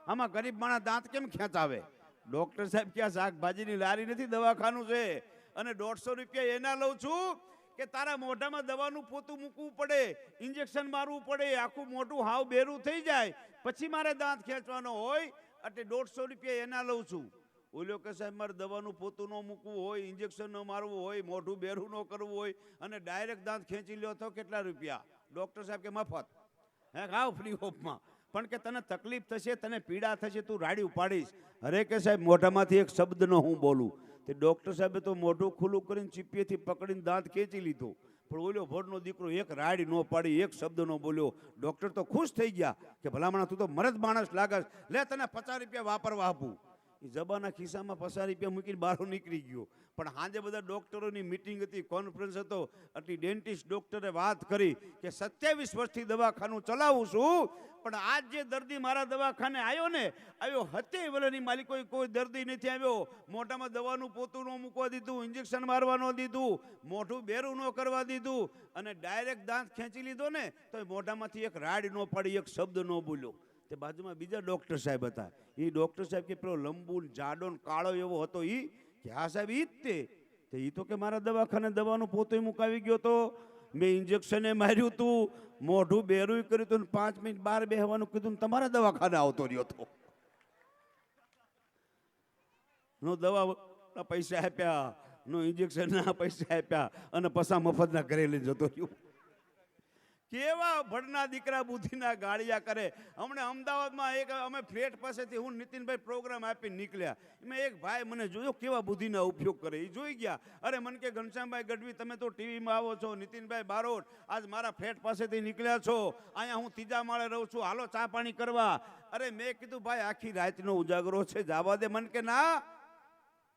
S5: આમાં ગરીબ માણસ દાંત કેમ ખેંચાવે? ડોક્ટર સાહેબ કે શાકભાજીની લારી નથી, દવાખાનું છે, અને 150 રૂપિયા એના લઉં છું કે તારા મોઢામાં દવાનું પોતું મૂકવું પડે, ઇન્જેક્શન મારવું પડે, આખું મોઢું હાવ બેરું થઈ જાય, પછી મારે દાંત ખેંચવાનો હોય, એટલે 150 રૂપિયા એના લઉં છું. ઓલો કે સાહેબ મારે દવાનું પોતું ન મૂકવું હોય, ઇન્જેક્શન ન મારવું હોય, મોઢું બેરું ન કરવું હોય, અને ડાયરેક્ટ દાંત ખેંચી લ્યો તો કેટલા રૂપિયા? ડોક્ટર સાહેબ કે મફત. હે ખાવ ફ્રી ઓફમાં. પણ કે તને તકલીફ થશે, તને પીડા થશે, તું રાડી ઉપાડીશ. અરે કે સાહેબ મોઢામાંથી એક શબ્દનો હું બોલું. તે ડોક્ટર સાહેબે તો મોઢું ખુલ્લું કરીને ચીપીએથી પકડીને દાંત ખેંચી લીધો. પણ ઓલો ભોળનો દીકરો એક રાડી ન પાડી, એક શબ્દ ન બોલ્યો. ડોક્ટર તો ખુશ થઈ ગયા કે ભલામણા તું તો મરદ માણસ લાગસ, લે તને 50 રૂપિયા વાપરવા આપું. એ જબાના ખિસ્સામાં 50 રૂપિયા મૂકીને બહાર નીકળી ગયો. પણ સાંજે બધા ડોક્ટરોની મિટિંગ હતી, કોન્ફરન્સ હતો, એટલે ડેન્ટિસ્ટ ડોક્ટરે વાત કરી કે 27 વર્ષથી દવાખાનું ચલાવું છું, પણ આજ જે દર્દી મારા દવાખાને આવ્યો ને, આવ્યો 70 વર્ષની માલિકોએ કોઈ દર્દી નથી આવ્યો. મોઢામાં દવાનું પોતું ન મૂકવા દીધું, ઇન્જેક્શન મારવા ન દીધું, મોઢું બેરું ન કરવા દીધું, અને ડાયરેક્ટ દાંત ખેંચી લીધો ને તો મોઢામાંથી એક રાડ ન પડી, એક શબ્દ ન બોલ્યો. તે બાજુમાં બીજા ડોક્ટર સાહેબ હતા. એ ડોક્ટર સાહેબ કે પેલો લંબુ જાડો કાળો એવો હતો, એ કે હા સાહેબ ઈ જ તે. એ તો કે મારા દવાખાને દવાનું પોતું મુકાવી ગયો તો, મેં ઇન્જેક્શને માર્યું હતું, મોઢું બેરું કર્યું હતું, 5 મિનિટ બહાર બેસવાનું કીધું, તમારા દવાખાને આવતો રહ્યો હતો. નો દવા પૈસા આપ્યા, નો ઇન્જેક્શનના પૈસા આપ્યા, અને પસા મફતના ઘરે લઈ જતો રહ્યો. કેવા ભડના દીકરા બુદ્ધિના ગાળિયા કરે. હમણાં અમદાવાદમાં એક અમે ફ્લેટ પાસેથી હું નીતિનભાઈ પ્રોગ્રામ આપીને નીકળ્યા. એમાં એક ભાઈ મને જોયો કેવા બુદ્ધિના ઉપયોગ કરે. એ જોઈ ગયા. અરે મને કે ઘનશ્યામભાઈ ગઢવી તમે તો ટીવીમાં આવો છો, નીતિનભાઈ બારોટ આજ મારા ફ્લેટ પાસેથી નીકળ્યા છો, અહીંયા હું 3જા માળે રહું છું, હાલો ચા પાણી કરવા. અરે મેં કીધું ભાઈ આખી રાતનો ઉજાગરો છે, જવા દે. મને કે ના,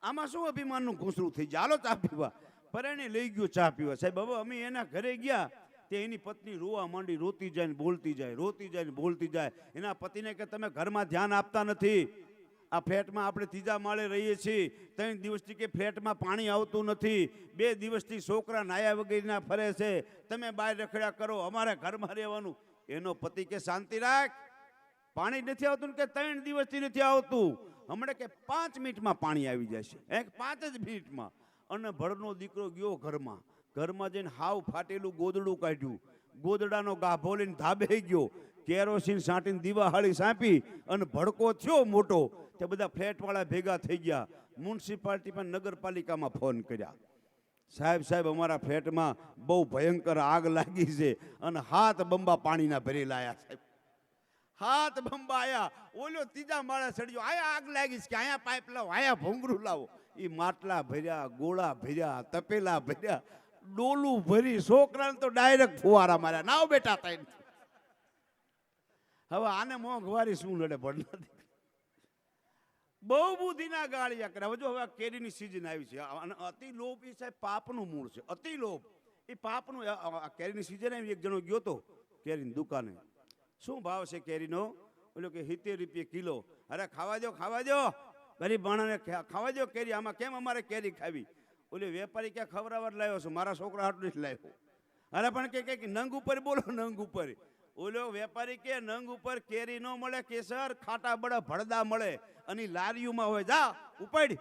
S5: આમાં શું અભિમાનનું ઘૂંસરું થઈ જાય, હાલો ચા પીવા. પરણે લઈ ગયો ચા પીવા. સાહેબ હવે અમે એના ઘરે ગયા, તે એની પત્ની રોવા માંડી, રોતી જાય ને બોલતી જાય, રોતી જાય ને બોલતી જાય. એના પતિને કે તમે ઘરમાં ધ્યાન આપતા નથી, આ ફ્લેટમાં આપણે 3જા માળે રહીએ છીએ, 3 દિવસથી કે ફ્લેટમાં પાણી આવતું નથી, 2 દિવસથી છોકરા નાયા વગેરેના ફરે છે, તમે બહાર રખડ્યા કરો, અમારે ઘરમાં રહેવાનું. એનો પતિ કે શાંતિ રાખ, પાણી નથી આવતું કે 3 દિવસથી નથી આવતું, હમણાં કે 5 મિનિટમાં પાણી આવી જશે, 5 જ મિનિટમાં. અને ભડનો દીકરો ગયો ઘરમાં, ઘરમાં જઈને હાવ ફાટેલું ગોદડું કાઢ્યું, ગોદડાનો ગાભો લઈને ધાબે ગયો, કેરોસીન સાંટીને દીવાહાળી સાંપી અને ભડકો થયો મોટો. તે બધા ફ્લેટવાળા ભેગા થઈ ગયા, મ્યુનિસિપાલિટી પણ નગરપાલિકામાં ફોન કર્યા. સાહેબ અમારા ફ્લેટમાં બહુ ભયંકર આગ લાગી છે, અને 7 બંબા પાણીના ભરેલા આયા. સાહેબ 7 બંબા આયા. ઓલો 3જા માળે ચડ્યો, આયા આગ લાગી છે કે આયા પાઇપ લાવો, આયા ભૂંગળું લાવો. એ માટલા ભર્યા, ગોળા ભર્યા, તપેલા ભર્યા, ડોલું ભરી, છોકરાને તો ડાયરેક્ટ ફુવારા માર્યા, નાવ બેટા થાય. હવે આને મોંઘવારી શું નડે? ભણના બહુ બુદ્ધિના ગાળિયા કરે. હવે જો હવે કેરીની સિઝન આવી છે, અતિ લોભ એ સાહેબ પાપનું મૂળ છે. અતિ લોભ એ પાપનું. કેરીની સિઝન આવી, એક જણો ગયો તો કેરીની દુકાને, શું ભાવ છે કેરીનો? બોલ્યો કે 70 રૂપિયા કિલો. અરે ખાવા દો, ખાવા દો, ગરીબ માણસને ખાવા દો કેરી, આમાં કેમ અમારે કેરી ખાવી? ઓલે વેપારી ક્યાં ખવડાવવા જ લાવ્યો છું, મારા છોકરા હાટું જ લાવ્યો. અરે પણ કે નંગ ઉપર બોલો, નંગ ઉપર. ઓલો વેપારી કે નંગ ઉપર કેરી ન મળે, કેસર ખાટા બડા ભડદા મળે અને લારીઓમાં હોય. જા ઉપાડ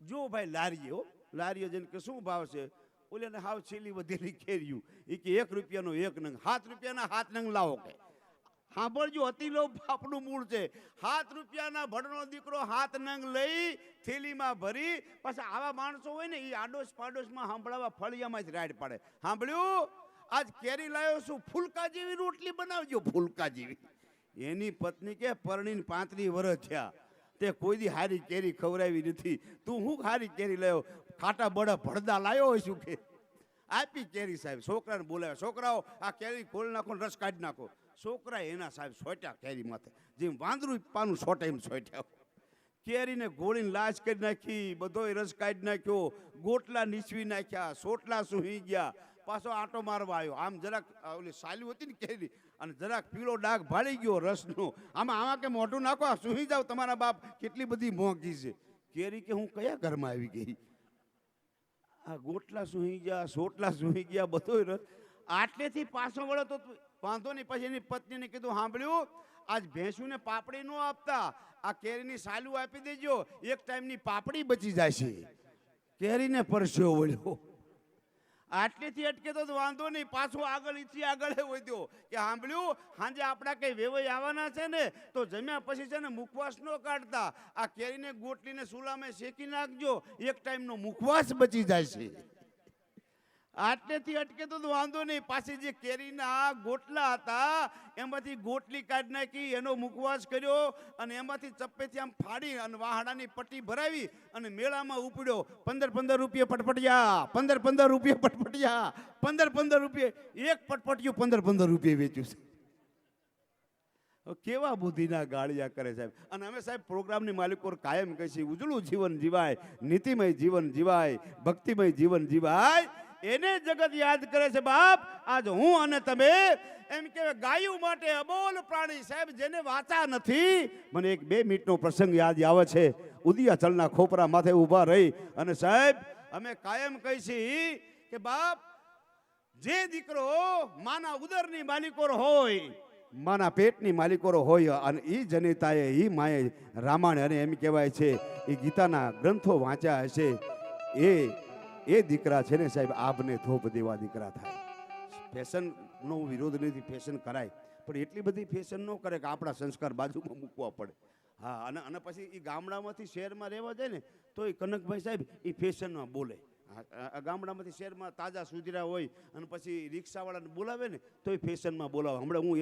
S5: જો ભાઈ લારીએ, લારીએ જઈને કે શું ભાવ છે? ઓલે ને હાવ છેલ્લી વધેલી કેરીયું, એ કે 1 રૂપિયાનો 1 નંગ, 7 રૂપિયાના 7 નંગ લાવો. કે સાંભળજો, અતિ લોભ બાપનું મૂળ છે. 7 રૂપિયાના ભડનો દીકરો 7 નંગ લઈ થેલીમાં ભરી, પાછા આવા માણસો હોય ને એ આડોશ પાડોશમાં સાંભળાવા ફળિયામાં જ રાઈડ પાડે. સાંભળ્યું? આજ કેરી લાવ્યો છું, ફૂલકા જેવી રોટલી બનાવજો, ફૂલકા જેવી. એની પત્ની કે પરણીને 35 વર્ષ થયા, તે કોઈ દી હારી કેરી ખવડાવી નથી. તું હું હારી કેરી લાવ્યો? ખાટા બડા ભડદા લાવ્યો હોય શું? કે આપી કેરી સાહેબ. છોકરાને બોલાવ્યા, છોકરાઓ આ કેરી ખોલ નાખો, રસ કાઢી નાખો. છોકરા એના સાહેબ સોટ્યા કેરી માથે, જેમ વાંદરું પાનું સોટે એમ સોટ્યા. કેરીને ગોળીને લાશ કરી નાખી, બધોય રસ કાઢી નાખ્યો, ગોટલા નીચવી નાખ્યા, સોટલા સૂહી ગયા. પાછો આટો મારવા આવ્યો. આમ જરાક ઓલી સાલી હતી ને કેરી, અને જરાક પીળો ડાઘ ભાળી ગયો રસનો. આમાં કે મોઢું નાખો, સૂહી જાવ, તમારા બાપ કેટલી બધી મોંઘી છે. કેરી કે હું કયા ઘરમાં આવી ગઈ? આ ગોટલા સૂહી ગયા, સોટલા સૂહી ગયા, બધોય રસ. આટલેથી પાછો વળો તો વાંધો નહીં. પછી એની પત્નીને કીધું, સાંભળ્યું? આજ ભેંસુને પાપડી ન આપતા, આ કેરીની સાલું આપી દેજો, એક ટાઈમની પાપડી બચી જાય છે. કેરીને પરસ્યો વળ્યો. આટલેથી અટકે તો વાંધો નહીં, પાછો આગળ ઈથી આગળ વધ્યો કે સાંભળ્યું? સાંજે આપણા કઈ વેવાઈ આવવાના છે ને, તો જમ્યા પછી છે ને મુખવાસ ન કાઢતા, આ કેરીને ગોટલીને સુલામાં શેકી નાખજો, એક ટાઈમનો મુખવાસ બચી જાય છે. આટલેથી અટકે તો વાંધો નહીં. પાછી જે કેરીના ગોટલા હતા એમાંથી ગોટલી કાઢી નાખી, એનો મુખવાસ કર્યો, અને એમાંથી ચપ્પેથી આમ ફાડી અને વાહડાની પટ્ટી ભરાવી અને મેળામાં ઉપડ્યો. 15 રૂપિયા પટપટિયા, 15 રૂપિયા પટપટિયા, 15 રૂપિયા એક પટપટિયું 15 રૂપિયા વેચ્યું છે. કેવા બુદ્ધિના ગાળિયા કરે સાહેબ. અને અમે સાહેબ પ્રોગ્રામની માલિકો કાયમ કહે છે, ઉજળું જીવન જીવાય, નીતિમય જીવન જીવાય, ભક્તિમય જીવન જીવાય. એને જગત યાદ કરે છે બાપ. આજ હું અને તમે એમ કે ગાયું માટે અબોલ પ્રાણી સાહેબ, જેને વાચા નથી. મને એક 2 મિનિટનો પ્રસંગ યાદ આવે છે. ઉદિયાચલના ખોપરા માથે ઊભા રહી અને સાહેબ અમે કાયમ કહી છીએ કે બાપ, જે દીકરો માના ઉદરની માલિકો હોય, માના પેટની માલિકો હોય, અને એ જનિતાએ એ માએ રામાયણ અને એમ કહેવાય છે એ ગીતાના ગ્રંથો વાંચ્યા હશે, એ દીકરા છે ને સાહેબ આબને થોપ દેવા દીકરા થાય. ફેશનનો વિરોધ નથી, ફેશન કરાય, પણ એટલી બધી ફેશન ન કરે કે આપણા સંસ્કાર બાજુમાં મૂકવા પડે. હા, અને પછી એ ગામડામાંથી શહેરમાં રહેવા જાય ને તો એ કનકભાઈ સાહેબ એ ફેશનમાં બોલે. ગામડામાંથી શહેરમાં તાજા સુધરા હોય અને પછી રિક્ષાવાળાને બોલાવે ને તો એ ફેશનમાં બોલાવે. હમણાં હું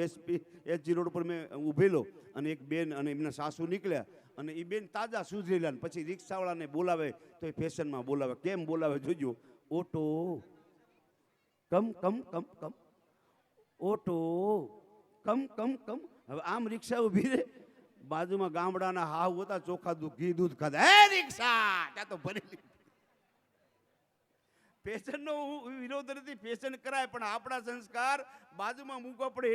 S5: એસજી રોડ પર મેં ઊભેલો અને એક બેન અને એમના સાસુ નીકળ્યા, અને એ બેન તાજા સુધરેલા, પછી રિક્ષાવાળાને બોલાવે તો એ ફેશનમાં બોલાવે. કેમ બોલાવે જોજો? ઓટો કમ કમ કમ કમ, ઓટો કમ કમ કમ. હવે આમ રિક્ષા ઊભી રહે, બાજુમાં ગામડાના હાવ હતા, ચોખા ઘી દૂધ ખાધા, હે રિક્ષા ત્યાં તો ભરેલી. ફેશનનો વિરોધ નથી, ફેશન કરાય, પણ આપણા સંસ્કાર બાજુમાં મૂકવા પડે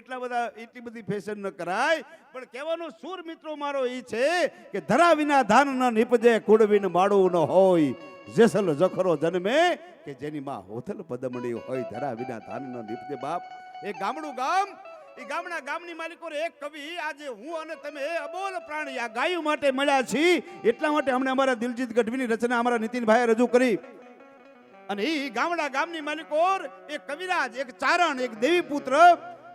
S5: એટલી બધી ફેશન ન કરાય. પણ કહેવાનો સૂર મિત્રો મારો એ છે કે ધરા વિના ધાન ન નીપજે, કુળ વિન માળું ન હોય, જેસલ જખરો જન્મે કે જેની માં હોથલ પદમણી હોય, ધરા વિના ધાન ન નીપજે. બાપ, એ ગામડું ગામ, એ ગામની માલિકો એક કવિ, આજે હું અને તમે અબોલ પ્રાણી આ ગાયું માટે મળ્યા છીએ. એટલા માટે અમને અમારા દિલજીત ગઢવીની રચના અમારા નીતિનભાઈએ રજૂ કરી. અને એ ગામની માલિકો એક કવિરાજ, એક ચારણ, એક દેવી પુત્ર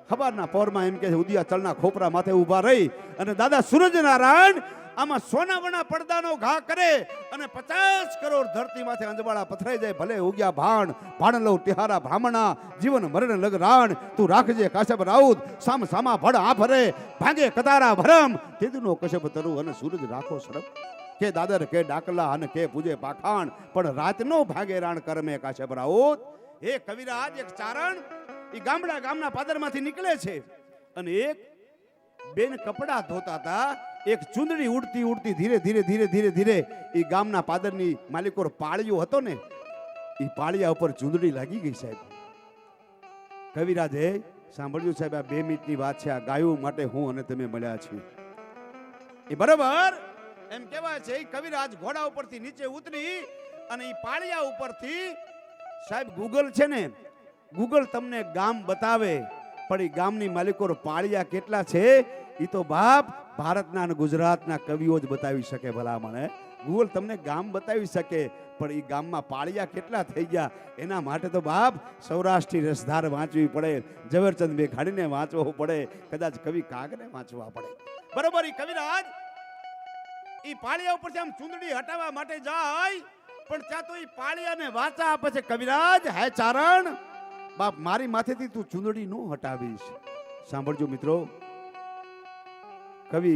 S5: ખબરના પૌરમાં એમ કે ઉદિયાચલના ખોપરા માથે ઊભા રહી અને દાદા સૂરજનારાયણ આમાં સોનાવણા પડદાનો ઘા કરે અને 50 કરોડ ધરતી માથે અંજવાળા પથરાઈ જાય. ભલે ઉગ્યા ભાણ ભાણ લઉં તિહારા બ્રાહ્મણા, જીવન મરણ લગ રાણ, તું રાખજે કાશ્યપ રાઉત, સામ સામા ભડ આ ભરે, ભાંગે કતારા ભરમ, તેદુનો કશ્યપ તરુ અને સૂરજ રાખો શરમ. કે દાદર કે ડાકલા અને કે પૂજે પાખાણ, પણ રાતનો ભાગે રાણ કરમે કાશ્યપ રાઉત. એ કવિરાજ, એક ચારણ એ ગામના પાદરમાંથી નીકળે છે અને એક બેન કપડા ધોતા હતા. એક ચુંદડી ઉડતી ઉડતી ધીરે ધીરે ધીરે ધીરે ધીરે એ ગામના પાદરની માલિકો પાળિયો હતો ને, એ પાળિયા ઉપર ચુંદડી લાગી ગઈ સાહેબ. કવિરાજે સાંભળ્યું સાહેબ, આ 2 મિનિટની વાત છે, આ ગાયું માટે હું અને તમે મળ્યા છીએ. એ બરાબર એમ કહેવાય છે. કવિરાજ ઘોડા ઉપરથી નીચે ઉતરી અને એ પાળિયા ઉપરથી સાહેબ ગૂગલ છે ને, ગૂગલ તમને ગામ બતાવે, પણ એ ગામની માલિકો પાળિયા કેટલા છે એ તો બાપ ભારતના અને ગુજરાતના કવિઓ જ બતાવી શકે. ભલા મને ગૂગલ તમને ગામ બતાવી શકે, પણ એ ગામમાં પાળિયા કેટલા થઈ ગયા એના માટે તો બાપ સૌરાષ્ટ્રની રસધાર વાંચવી પડે, ઝવેરચંદ મેઘાણીને વાંચવો પડે, કદાચ કવિ કાગને વાંચવા પડે. બરોબર. એ કવિરાજ એ પાળિયા ઉપરથી આમ ચૂંદડી હટાવવા માટે જાય, પણ ત્યાં તો એ પાળિયાને વાચા આપે છે. કવિરાજ હે ચારણ, બાપ મારી માથેથી તું ચૂંદડી નો હટાવીશ. સાંભળજો મિત્રો, કવિ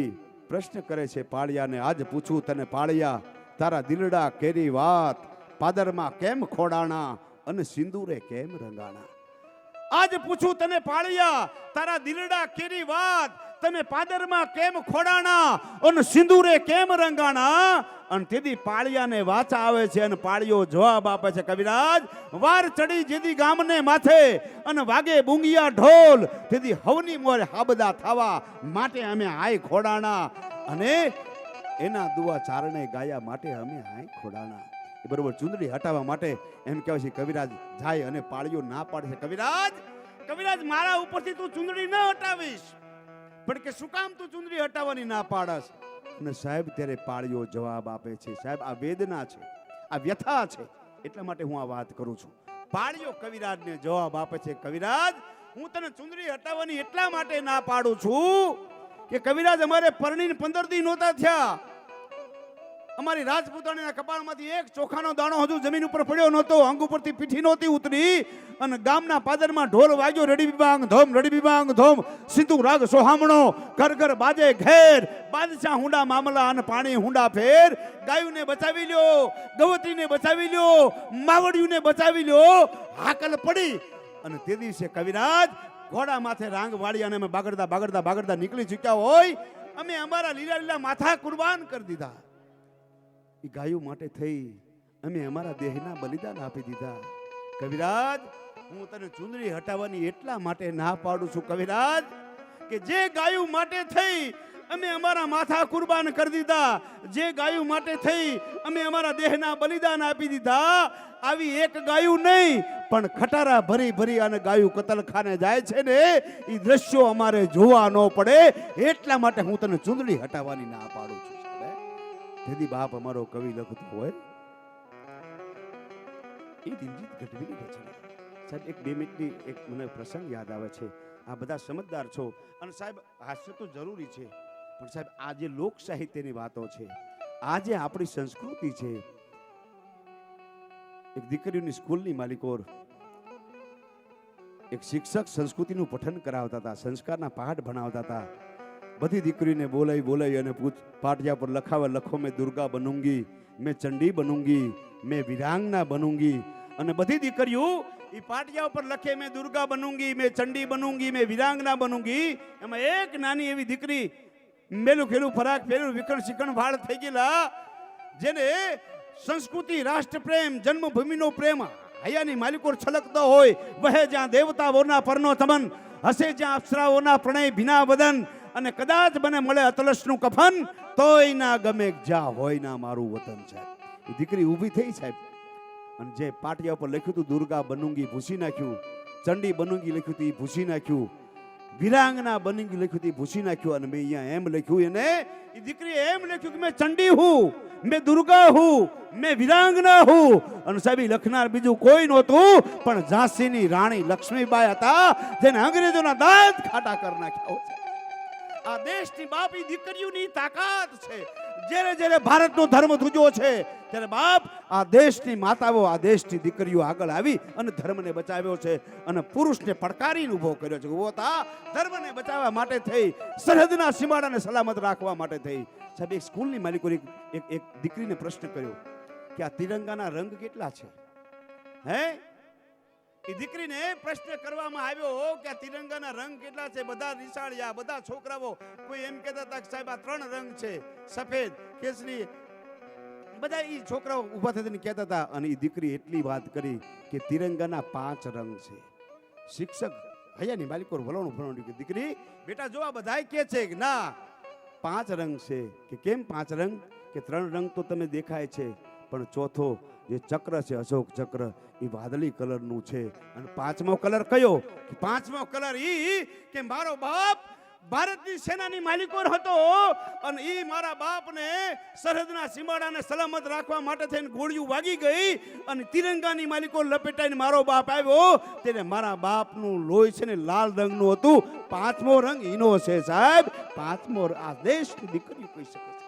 S5: પ્રશ્ન કરે છે પાળિયાને, આજ પૂછું તને પાળિયા, તારા દિલડા કેરી વાત, પાદરમાં કેમ ખોડાણા અને સિંદૂરે કેમ રંગાણા. આજ પૂછું તને પાળિયા, તારા દિલડા કેરી વાત, તમે પાદરમાં કેમ ખોડાણા અને સિંદૂરે કેમ રંગાણા. અને તેથી પાળિયાને વાચા આવે છે અને પાળિયો જવાબ આપે છે. કવિરાજ વાર ચડી જેદી ગામને માથે અને વાગે બુંગિયા ઢોલ, તેથી હવની મોર હાબદા થવા માટે અમે હાય ખોડાણા, અને એના દુઆ ચારણે ગાયા માટે અમે હાય ખોડાણા. એ બરોબર ચુંદડી હટાવવા માટે એમ કહેવાય છે. કવિરાજ જાય અને પાળિયો ના પાડે છે. કવિરાજ, કવિરાજ મારા ઉપરથી તું ચુંદડી ન હટાવીશ, પણ કે શું કામ તું ચુંદડી હટાવવાની ના પાડસ. અને સાહેબ ત્યારે પાળિયો જવાબ આપે છે. સાહેબ આ વેદના છે, આ વ્યથા છે, એટલા માટે હું આ વાત કરું છું. પાળિયો કવિરાજને જવાબ આપે છે. કવિરાજ હું તને ચુંદડી હટાવવાની એટલા માટે ના પાડું છું કે કવિરાજ અમારે પરણીને 15 દી નહોતા થયા, અમારી રાજપૂતાણીના કપાળમાંથી એક ચોખાનો દાણો હજુ જમીન ઉપર પડ્યો નહોતો, અંગ ઉપરથી પીઠી નહોતી ઉતરી, અને ગામના પાદરમાં ઢોલ વાગ્યો, રડી બિબાંગ ધોમ, રડી બિબાંગ ધોમ, સિંધુ રાગ સોહામણો, ઘર ઘર બાજે ઘેર, બાદશાહ હુંડા મામલા અને પાણી હુંડા ફેર. ગાયુને બચાવી લ્યો, ગવતીને બચાવી લ્યો, માવડિયુંને બચાવી લ્યો, હાકલ પડી. અને તે દિવસે કવિરાજ ઘોડા માથે રાંગ વાળી અને અમે બાગડતા બાગડતા બાગડતા નીકળી ચૂક્યા હોય, અમે અમારા લીલા લીલા માથા કુરબાન કરી દીધા. એ ગાયો માટે થઈ અમે અમારા દેહના બલિદાન આપી દીધા. કવિરાજ હું તને ચુંદડી હટાવવાની એટલા માટે ના પાડું છું કવિરાજ, કે જે ગાયો માટે થઈ અમે અમારા માથા કુરબાન કરી દીધા, જે ગાયો માટે થઈ અમે અમારા દેહના બલિદાન આપી દીધા, આવી એક ગાયું નહીં પણ ખટારા ભરી ભરી અને ગાયું કતલખાને જાય છે ને, એ દ્રશ્યો અમારે જોવા ન પડે એટલા માટે હું તને ચુંદડી હટાવવાની ના પાડું છું. તેથી બાપ અમારો કવિ લખતો હોય એ દિલજીત ગઢવીની રચના. સાહેબ એક 2 મિનિટની એક મને પ્રસંગ યાદ આવે છે. આ બધા સમજદાર છો અને સાહેબ હાસ્ય તો જરૂરી છે, પણ સાહેબ આ જે લોક સાહિત્યની વાતો છે, આ જે આપણી સંસ્કૃતિ છે. એક દીકરીઓની સ્કૂલની માલિકોર એક શિક્ષક સંસ્કૃતિનું પઠન કરાવતા હતા, સંસ્કારના પાઠ ભણાવતા હતા. બધી દીકરીને બોલાઈ બોલાઈ અને પાટિયા પર લખાવે, લખો મેં દુર્ગા બનूंगी, મેં ચંડી બનूंगी, મેં વીરાંગના બનूंगी. અને બધી દીકરીઓ એ પાટિયા ઉપર લખે મેં દુર્ગા બનूंगी, મેં ચંડી બનूंगी, મેં વીરાંગના બનूंगी. એમાં એક નાની એવી દીકરી મેલું ખેલું ફરાક ફેરું વિકણ શિકણ વાળ થઈ ગયેલા, જેને સંસ્કૃતિ, રાષ્ટ્રપ્રેમ, જન્મભૂમિનો પ્રેમ હૈયાની માલિકો છલકતો હોય, વહે જ્યાં દેવતાઓના પરનો તમન, હસે જ્યાં અપ્સરાઓના પ્રણય ભીના વદન, અને કદાચ મને મળે અતલસનું કફન, તોય ના ગમે જ્યાં હોય ના મારું વતન. સાહેબ એ દીકરી ઊભી થઈ સાહેબ, અને જે પાટિયા ઉપર લખ્યું હતું દુર્ગા બનूंगी ભૂસી નાખ્યું, ચંડી બનूंगी લખ્યું હતું એ ભૂસી નાખ્યું, વીરાંગના બનूंगी લખ્યું હતું એ ભૂસી નાખ્યું. અને મેં અહીંયા એમ લખ્યું, એને એ દીકરીએ એમ લખ્યું કે મેં ચંડી હું, મેં દુર્ગા હું, મેં વીરાંગના હું. અને સાહેબ લખનાર બીજું કોઈ નહોતું પણ ઝાંસીની રાણી લક્ષ્મીબાઈ હતા, જેને અંગ્રેજોના દાંત ખાટા કરી નાખ્યા છે. આ દેશની બાપી દીકરીઓની તાકાત છે. જ્યારે જ્યારે ભારતનો ધર્મ ધ્રુજો છે ત્યારે બાપ આ દેશની માતાઓ, આ દેશની દીકરીઓ આગળ આવી અને ધર્મને બચાવ્યો છે, અને પુરુષને પડકારીને ઊભો કર્યો છે. ઉભો થા, ધર્મને બચાવવા માટે થઈ, સરહદના સીમાડાને સલામત રાખવા માટે થઈ. સાહેબ એક સ્કૂલની માલિકો એક દીકરીને પ્રશ્ન કર્યો કે આ તિરંગાના રંગ કેટલા છે? હે, એ દીકરીને પ્રશ્ન કરવામાં આવ્યો કે આ તિરંગાના રંગ કેટલા છે? બધા નિશાળિયા, બધા છોકરાઓ કોઈ એમ કહેતા હતા કે સાહેબ આ 3 રંગ છે, સફેદ, કેસરી, બધા એ છોકરાઓ ઊભા થઈને કહેતા હતા. અને એ દીકરી એટલી વાત કરી કે તિરંગાના 5 રંગ છે. શિક્ષક હૈયાની માલિકો વલોણું ફલોણું કે દીકરી બેટા જો આ બધા કહે છે કે ના 5 રંગ છે. કે કેમ 5 રંગ? કે 3 રંગ તો તમે દેખાય છે, પણ ચોથો જે ચક્ર છે અશોક ચક્ર એ વાદળી કલરનું છે. અને પાંચમો કલર કયો? પાંચમો કલર ઈ કે મારો બાપ ભારતની સેનાની માલિકો હતો અને ઈ મારા બાપને સરહદના સીમાડાને સલામત રાખવા માટે થઈને ગોળીઓ વાગી ગઈ અને તિરંગાની માલિકો લપેટાઈને મારો બાપ આવ્યો. તેને મારા બાપનું લોહી છે ને લાલ રંગનું હતું. પાંચમો રંગ ઈનો છે સાહેબ. પાંચમો આ દેશની દીકરીઓ કહી શકે છે.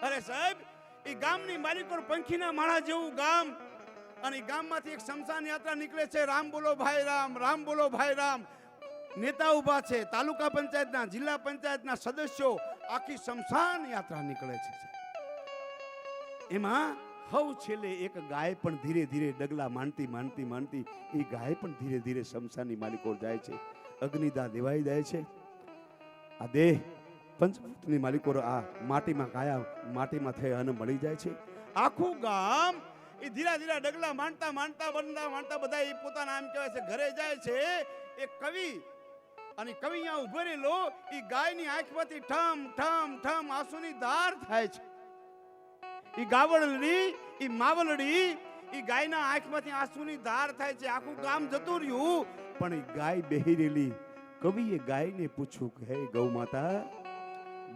S5: અરે સાહેબ, એ ગામની માલિકો પંખીના માળા જેવું ગામ, અને એ ગામમાંથી એક શમશાન યાત્રા નીકળે છે. રામ બોલો ભાઈ રામ, રામ બોલો ભાઈ રામ. નેતા ઉભા છે, તાલુકા પંચાયતના, જિલ્લા પંચાયતના સદસ્યો, આખી શમશાન યાત્રા નીકળે છે. એમાં હવ છેલ્લે એક ગાય પણ ધીરે ધીરે ડગલા માંડતી માંડતી માંડતી એ ગાય પણ ધીરે ધીરે શમશાનની માલિકો જાય છે. અગ્નિદા દેવાઈ જાય છે. આ દેહ પંચભૂતની માલિકો આ માટીમાં કાયા માટીમાં થઈ અને મળી જાય છે. આખું ગામ એ ધીરા ધીરા ડગલા માંડતા માંડતા માંડતા બધા એ પોતાના આમ કહેવાય છે ઘરે જાય છે. એક કવિ અને કવિ અહીંયા ઉભો રહેલો, એ ગાયની આંખમાંથી ઠમ ઠમ ઠમ આંસુની ધાર થાય છે. એ ગાવળડી, એ માવલડી, એ ગાયના આંખમાંથી આંસુની ધાર થાય છે. આખું ગામ જતું રહ્યું, પણ એ ગાય બેહી રહેલી. કવિએ ગાયને પૂછ્યું કે હે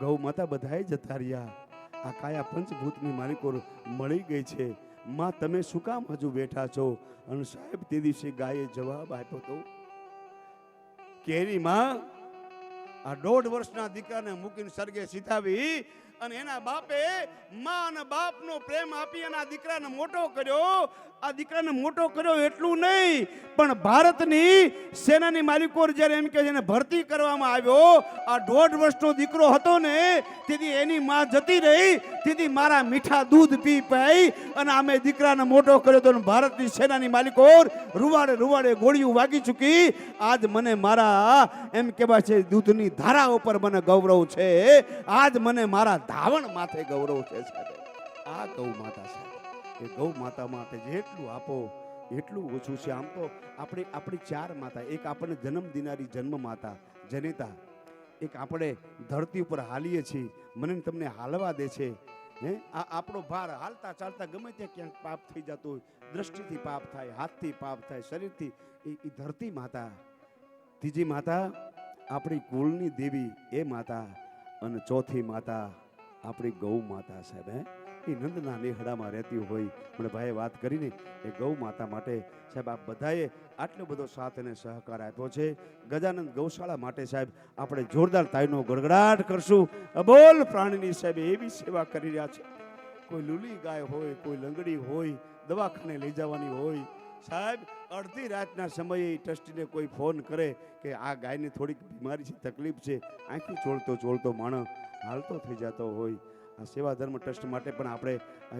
S5: ગૌ માતા બધાએ જતા રહ્યા, આ કાયા પંચભૂતની માલિકો મળી ગઈ છે, માં તમે શું કામ હજુ બેઠા છો? અને સાહેબ તે દિવસે ગાયે જવાબ આપ્યો તો કેરી માં આ 1.5 વર્ષના દીકરાને મૂકીને સર્ગે સીધાવી અને એના બાપે માં અને બાપનો પ્રેમ આપી અને આ દીકરાને મોટો કર્યો. આ દીકરાને મોટો કર્યો એટલું નહીં, પણ ભારતની સેનાની માલિકો જ્યારે એમ કે જેને ભરતી કરવામાં આવ્યો, આ 1.5 વર્ષનો દીકરો હતો ને, તેથી એની માં જતી રહી, તેથી મારા મીઠા દૂધ પી પાઈ અને અમે દીકરાને મોટો કર્યો તો ભારતની સેનાની માલિકો રૂવાડે રૂવાડે ગોળીઓ વાગી ચૂકી. આજ મને મારા એમ કહેવાય છે દૂધની ધારા ઉપર મને ગૌરવ છે. આજ મને મારા ધાવણ માથે ગૌરવ છે સાહેબ. આ ગૌ માતા સાહેબ, એ ગૌ માતા માટે જેટલું આપો એટલું ઓછું છે. આમ તો આપણી 4 માતા, એક આપણને જન્મ દીનારી જન્મ માતા જનેતા, એક આપણે ધરતી ઉપર હાલીએ છીએ, મને તમને હાલવા દે છે. આ આપણો ભાર હાલતા ચાલતા ગમે ત્યાં ક્યાંક પાપ થઈ જતો હોય, દ્રષ્ટિથી પાપ થાય, હાથથી પાપ થાય, શરીરથી, એ ધરતી માતા. ત્રીજી માતા આપણી કુળની દેવી એ માતા, અને ચોથી માતા આપણી ગૌ માતા સાહેબ. એ નંદના નેહડામાં રહેતી હોય. મને ભાઈએ વાત કરીને એ ગૌ માતા માટે સાહેબ આપ બધાએ આટલો બધો સાથ અને સહકાર આપ્યો છે. ગજાનંદ ગૌશાળા માટે સાહેબ આપણે જોરદાર તાળીનો ગડગડાટ કરશું. અબોલ પ્રાણીની સાહેબ એવી સેવા કરી રહ્યા છે. કોઈ લૂલી ગાય હોય, કોઈ લંગડી હોય, દવાખાને લઈ જવાની હોય સાહેબ, અડધી રાતના સમયે ટ્રસ્ટીને કોઈ ફોન કરે કે આ ગાયને થોડીક બીમારી છે, તકલીફ છે, આંખી ચોળતો માણસ હાલતો થઈ જતો હોય. આ સેવા ધર્મ ટ્રસ્ટ માટે પણ આપણે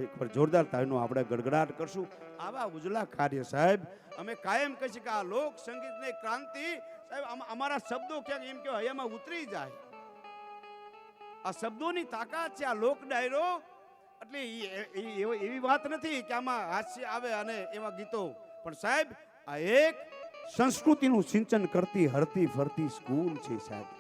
S5: એકવાર જોરદાર તાળીનો આપણે ગડગડાટ કરશું. આવા ઉજળા કાર્ય સાહેબ અમે કાયમ કહીએ કે આ લોક સંગીતની ક્રાંતિ સાહેબ અમારા શબ્દો ક્યાંક એમ કે હૈયામાં ઉતરી જાય. આ શબ્દોની તાકાત છે. આ લોક ડાયરો એટલે એવી વાત નથી કે આમાં હાસ્ય આવે અને એવા ગીતો, પણ સાહેબ આ એક સંસ્કૃતિનું સિંચન કરતી હરતી ફરતી સ્કૂલ છે સાહેબ.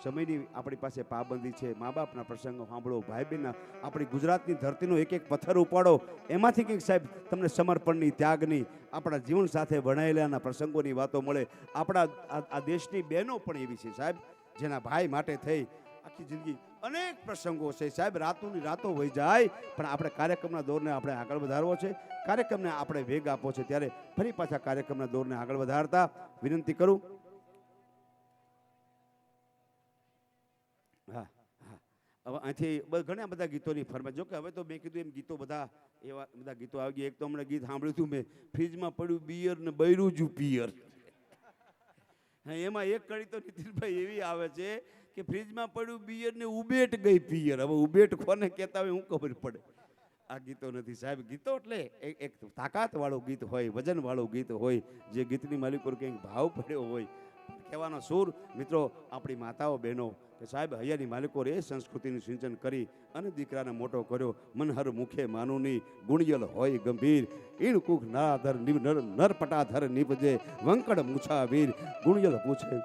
S5: સમયની આપણી પાસે પાબંદી છે. મા બાપના પ્રસંગો સાંભળો, ભાઈ બહેનના, આપણી ગુજરાતની ધરતીનો એક એક પથ્થર ઉપાડો, એમાંથી કંઈક સાહેબ તમને સમર્પણની, ત્યાગની, આપણા જીવન સાથે વણાયેલાના પ્રસંગોની વાતો મળે. આપણા આ દેશની બહેનો પણ એવી છે સાહેબ, જેના ભાઈ માટે થઈ આખી જિંદગી અનેક પ્રસંગો છે સાહેબ. રાતોની રાતો વહી જાય, પણ આપણે કાર્યક્રમના દોરને આપણે આગળ વધારવો છે, કાર્યક્રમને આપણે વેગ આપવો છે. ત્યારે ફરી પાછા કાર્યક્રમના દોરને આગળ વધારતા વિનંતી કરું. હા હવે અહીંથી ઘણા બધા ગીતોની ફરમાઈશ. જો કે હવે તો મેં કીધું એમ ગીતો બધા એવા બધા ગીતો આવી ગયા. એક તો હમણાં ગીત સાંભળ્યું હતું મેં, ફ્રીજમાં પડ્યું બિયર ને બૈરું જુ પિયર. એમાં એક કડી તો નીતિનભાઈ એવી આવે છે કે ફ્રીજમાં પડ્યું બિયર ને ઉબેટ ગઈ પિયર. હવે ઉબેટ કોને કહેતા હોય હું ખબર પડે. આ ગીતો નથી સાહેબ. ગીતો એટલે એક તાકાત વાળું ગીત હોય, વજન વાળું ગીત હોય, જે ગીતની માલિકો કંઈક ભાવ પડ્યો હોય. કહેવાનો સૂર મિત્રો આપણી માતાઓ બહેનો કે સાહેબ હૈયાની માલિકો એ સંસ્કૃતિનું સિંચન કરી અને દીકરાને મોટો કર્યો. મનહર મુખે માનુની ગુણિયલ હોય ગંભીર, ઈણ કુખ નાધર નર પટાધર નિપજે વંકડ મૂછા વીર ગુણિયલ પૂછે.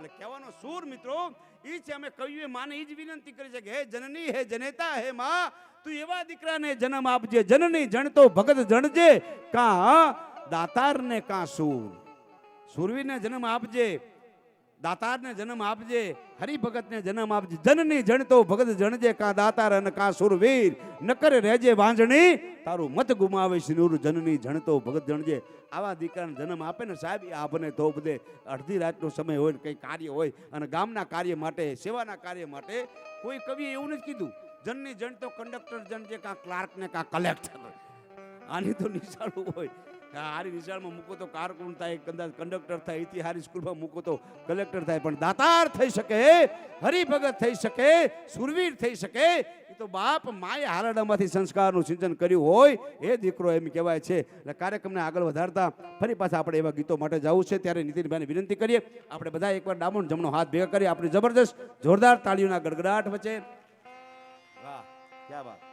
S5: એટલે કહેવાનો સૂર મિત્રો ઈ છે. અમે કવિએ માને ઈ જ વિનંતી કરી છે કે હે જનની હે જનેતા હે માં, તું એવા દીકરાને જન્મ આપજે, જનની જણતો ભગત જણજે, કાં દાતારને કાં સૂર. સુરવીરને જન્મ આપજે, દાતારને જન્મ આપજે, હરિભગતને જન્મ આપજે, જનની જણતો ભગત જણજે, કાં દાતાર અને કાં સુરવીર. નકર રહેજે વાંજણી, તારું મત ગુમાવે સિનુર, જનની જણતો ભગત જણજે. આવા દીકરાને જન્મ આપે ને સાહેબ, એ આપણને તો બધે અડધી રાતનો સમય હોય ને કંઈ કાર્ય હોય અને ગામના કાર્ય માટે, સેવાના કાર્ય માટે કોઈ કવિએ એવું નથી કીધું જનની જણતો કંડક્ટર જણજે, કાં ક્લાર્ક ને કાં કલેક્ટર. આની તો નિશાળું હોય. હારી નિશાળમાં મૂકો તો કારકુન થાય, કદાચ કંડક્ટર થાય, એથી હારી સ્કૂલમાં મૂકો તો કલેક્ટર થાય. પણ દાતાર થઈ શકે, હરિભગત થઈ શકે, સુરવીર થઈ શકે, એ તો બાપ માએ હારડામાંથી સંસ્કારનું સિંચન કર્યું હોય એ દીકરો એમ કહેવાય છે. એટલે કાર્યક્રમને આગળ વધારતા ફરી પાછા આપણે એવા ગીતો માટે જવું છે. ત્યારે નીતિનભાઈને વિનંતી કરીએ, આપણે બધા એકવાર ડામો જમણો હાથ ભેગા કરીએ, આપણે જબરદસ્ત જોરદાર તાળીઓના ગડગડાટ વચ્ચે. વાહ, ક્યા વાત.